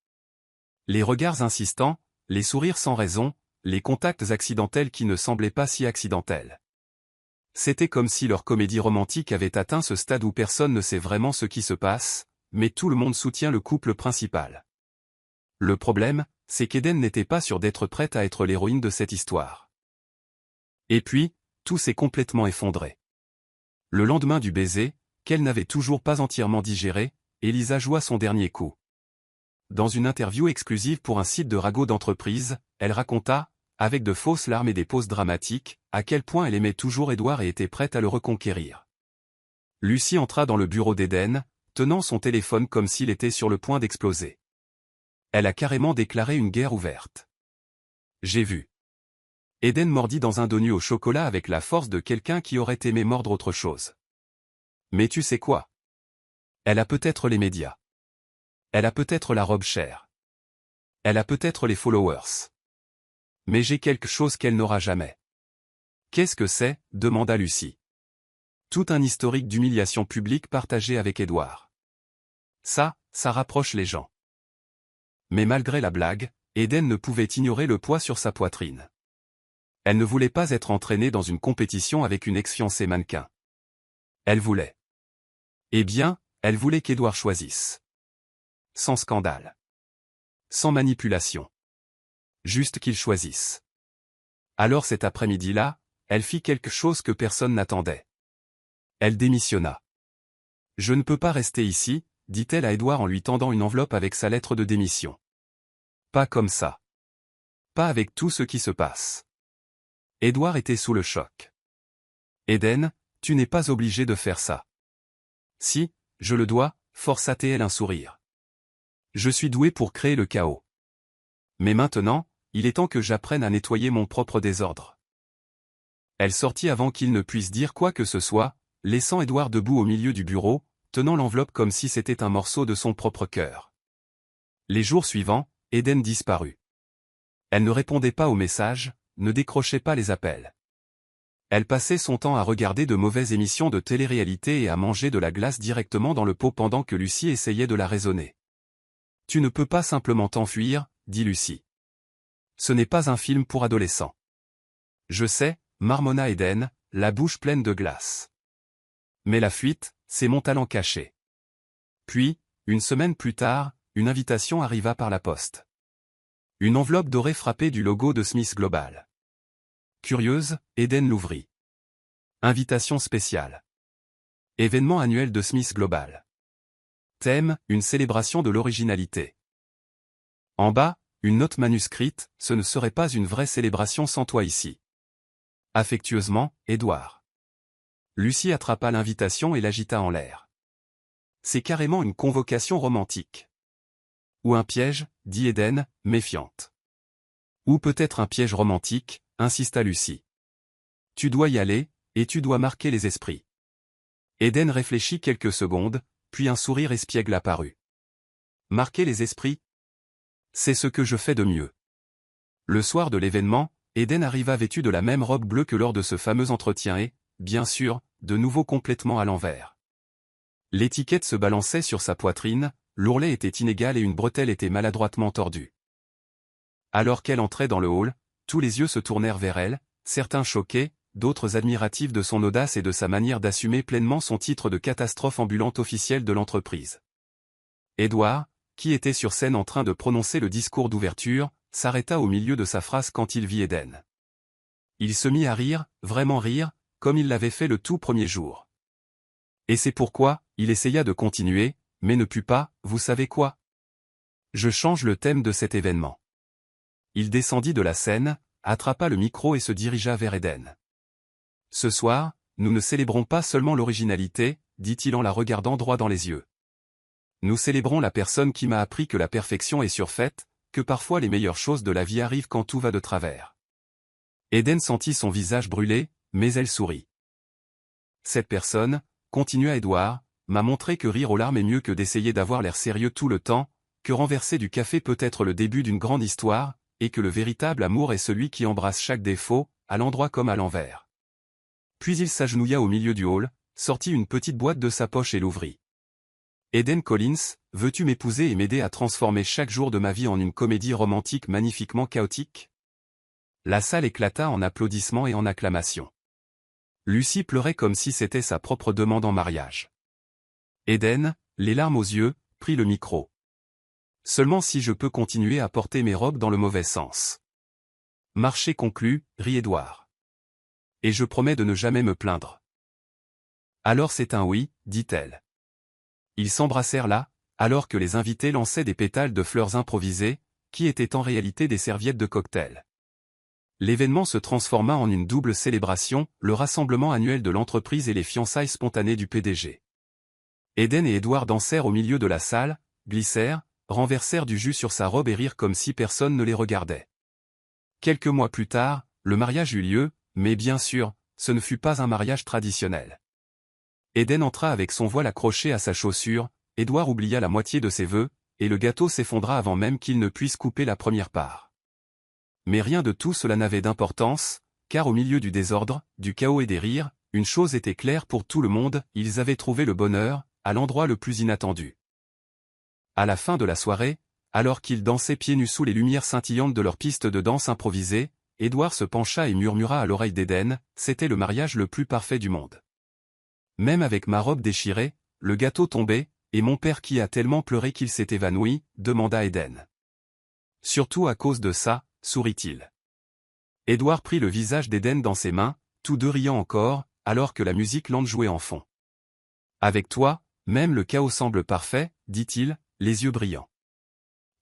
Les regards insistants, les sourires sans raison, les contacts accidentels qui ne semblaient pas si accidentels. C'était comme si leur comédie romantique avait atteint ce stade où personne ne sait vraiment ce qui se passe, mais tout le monde soutient le couple principal. Le problème, c'est qu'Eden n'était pas sûre d'être prête à être l'héroïne de cette histoire. Et puis, tout s'est complètement effondré. Le lendemain du baiser, qu'elle n'avait toujours pas entièrement digéré, Elisa joua son dernier coup. Dans une interview exclusive pour un site de ragot d'entreprise, elle raconta, avec de fausses larmes et des pauses dramatiques, à quel point elle aimait toujours Édouard et était prête à le reconquérir. Lucie entra dans le bureau d'Eden, tenant son téléphone comme s'il était sur le point d'exploser. Elle a carrément déclaré une guerre ouverte. J'ai vu. Eden mordit dans un donut au chocolat avec la force de quelqu'un qui aurait aimé mordre autre chose. Mais tu sais quoi? Elle a peut-être les médias. Elle a peut-être la robe chère. Elle a peut-être les followers. Mais j'ai quelque chose qu'elle n'aura jamais. Qu'est-ce que c'est? Demanda Lucie. Tout un historique d'humiliation publique partagé avec Édouard. Ça rapproche les gens. Mais malgré la blague, Eden ne pouvait ignorer le poids sur sa poitrine. Elle ne voulait pas être entraînée dans une compétition avec une ex-fiancée mannequin. Elle voulait. Eh bien, elle voulait qu'Édouard choisisse. Sans scandale. Sans manipulation. Juste qu'il choisisse. Alors cet après-midi-là, elle fit quelque chose que personne n'attendait. Elle démissionna. Je ne peux pas rester ici, dit-elle à Édouard en lui tendant une enveloppe avec sa lettre de démission. Pas comme ça. Pas avec tout ce qui se passe. Édouard était sous le choc. Eden, tu n'es pas obligé de faire ça. Si, je le dois, força-t-elle un sourire. Je suis doué pour créer le chaos. Mais maintenant, il est temps que j'apprenne à nettoyer mon propre désordre. Elle sortit avant qu'il ne puisse dire quoi que ce soit, laissant Édouard debout au milieu du bureau, tenant l'enveloppe comme si c'était un morceau de son propre cœur. Les jours suivants, Eden disparut. Elle ne répondait pas aux messages, ne décrochait pas les appels. Elle passait son temps à regarder de mauvaises émissions de télé-réalité et à manger de la glace directement dans le pot pendant que Lucie essayait de la raisonner. « Tu ne peux pas simplement t'enfuir, » dit Lucie. « Ce n'est pas un film pour adolescents. »« Je sais, » marmonna Eden, la bouche pleine de glace. Mais la fuite, c'est mon talent caché. Puis, une semaine plus tard, une invitation arriva par la poste. Une enveloppe dorée frappée du logo de Smith Global. Curieuse, Eden l'ouvrit. Invitation spéciale. Événement annuel de Smith Global. Thème, une célébration de l'originalité. En bas, une note manuscrite, ce ne serait pas une vraie célébration sans toi ici. Affectueusement, Édouard. Lucie attrapa l'invitation et l'agita en l'air. C'est carrément une convocation romantique. Ou un piège, dit Eden, méfiante. Ou peut-être un piège romantique, insista Lucie. Tu dois y aller, et tu dois marquer les esprits. Eden réfléchit quelques secondes, puis un sourire espiègle apparut. Marquer les esprits? C'est ce que je fais de mieux. Le soir de l'événement, Eden arriva vêtu de la même robe bleue que lors de ce fameux entretien et, bien sûr, de nouveau complètement à l'envers. L'étiquette se balançait sur sa poitrine, l'ourlet était inégal et une bretelle était maladroitement tordue. Alors qu'elle entrait dans le hall, tous les yeux se tournèrent vers elle, certains choqués, d'autres admiratifs de son audace et de sa manière d'assumer pleinement son titre de catastrophe ambulante officielle de l'entreprise. Édouard, qui était sur scène en train de prononcer le discours d'ouverture, s'arrêta au milieu de sa phrase quand il vit Eden. Il se mit à rire, vraiment rire, comme il l'avait fait le tout premier jour. Et c'est pourquoi, il essaya de continuer, mais ne put pas, vous savez quoi? Je change le thème de cet événement. Il descendit de la scène, attrapa le micro et se dirigea vers Eden. Ce soir, nous ne célébrons pas seulement l'originalité, dit-il en la regardant droit dans les yeux. Nous célébrons la personne qui m'a appris que la perfection est surfaite, que parfois les meilleures choses de la vie arrivent quand tout va de travers. Eden sentit son visage brûler, mais elle sourit. Cette personne, continua Édouard, m'a montré que rire aux larmes est mieux que d'essayer d'avoir l'air sérieux tout le temps, que renverser du café peut être le début d'une grande histoire, et que le véritable amour est celui qui embrasse chaque défaut, à l'endroit comme à l'envers. Puis il s'agenouilla au milieu du hall, sortit une petite boîte de sa poche et l'ouvrit. Eden Collins, veux-tu m'épouser et m'aider à transformer chaque jour de ma vie en une comédie romantique magnifiquement chaotique? La salle éclata en applaudissements et en acclamations. Lucie pleurait comme si c'était sa propre demande en mariage. Eden, les larmes aux yeux, prit le micro. Seulement si je peux continuer à porter mes robes dans le mauvais sens. Marché conclu, rit Édouard. Et je promets de ne jamais me plaindre. Alors c'est un oui, dit-elle. Ils s'embrassèrent là, alors que les invités lançaient des pétales de fleurs improvisées, qui étaient en réalité des serviettes de cocktail. L'événement se transforma en une double célébration, le rassemblement annuel de l'entreprise et les fiançailles spontanées du PDG. Eden et Édouard dansèrent au milieu de la salle, glissèrent, renversèrent du jus sur sa robe et rirent comme si personne ne les regardait. Quelques mois plus tard, le mariage eut lieu, mais bien sûr, ce ne fut pas un mariage traditionnel. Eden entra avec son voile accroché à sa chaussure, Édouard oublia la moitié de ses vœux, et le gâteau s'effondra avant même qu'il ne puisse couper la première part. Mais rien de tout cela n'avait d'importance, car au milieu du désordre, du chaos et des rires, une chose était claire pour tout le monde, ils avaient trouvé le bonheur, à l'endroit le plus inattendu. À la fin de la soirée, alors qu'ils dansaient pieds nus sous les lumières scintillantes de leur piste de danse improvisée, Édouard se pencha et murmura à l'oreille d'Eden, c'était le mariage le plus parfait du monde. Même avec ma robe déchirée, le gâteau tombait, et mon père qui a tellement pleuré qu'il s'est évanoui, demanda Eden. Surtout à cause de ça, sourit-il. Édouard prit le visage d'Eden dans ses mains, tous deux riant encore, alors que la musique lente jouait en fond. Avec toi, Même le chaos semble parfait, dit-il, les yeux brillants.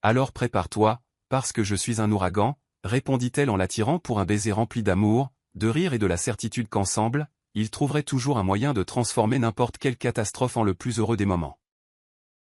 Alors prépare-toi, parce que je suis un ouragan, répondit-elle en l'attirant pour un baiser rempli d'amour, de rire et de la certitude qu'ensemble, ils trouveraient toujours un moyen de transformer n'importe quelle catastrophe en le plus heureux des moments.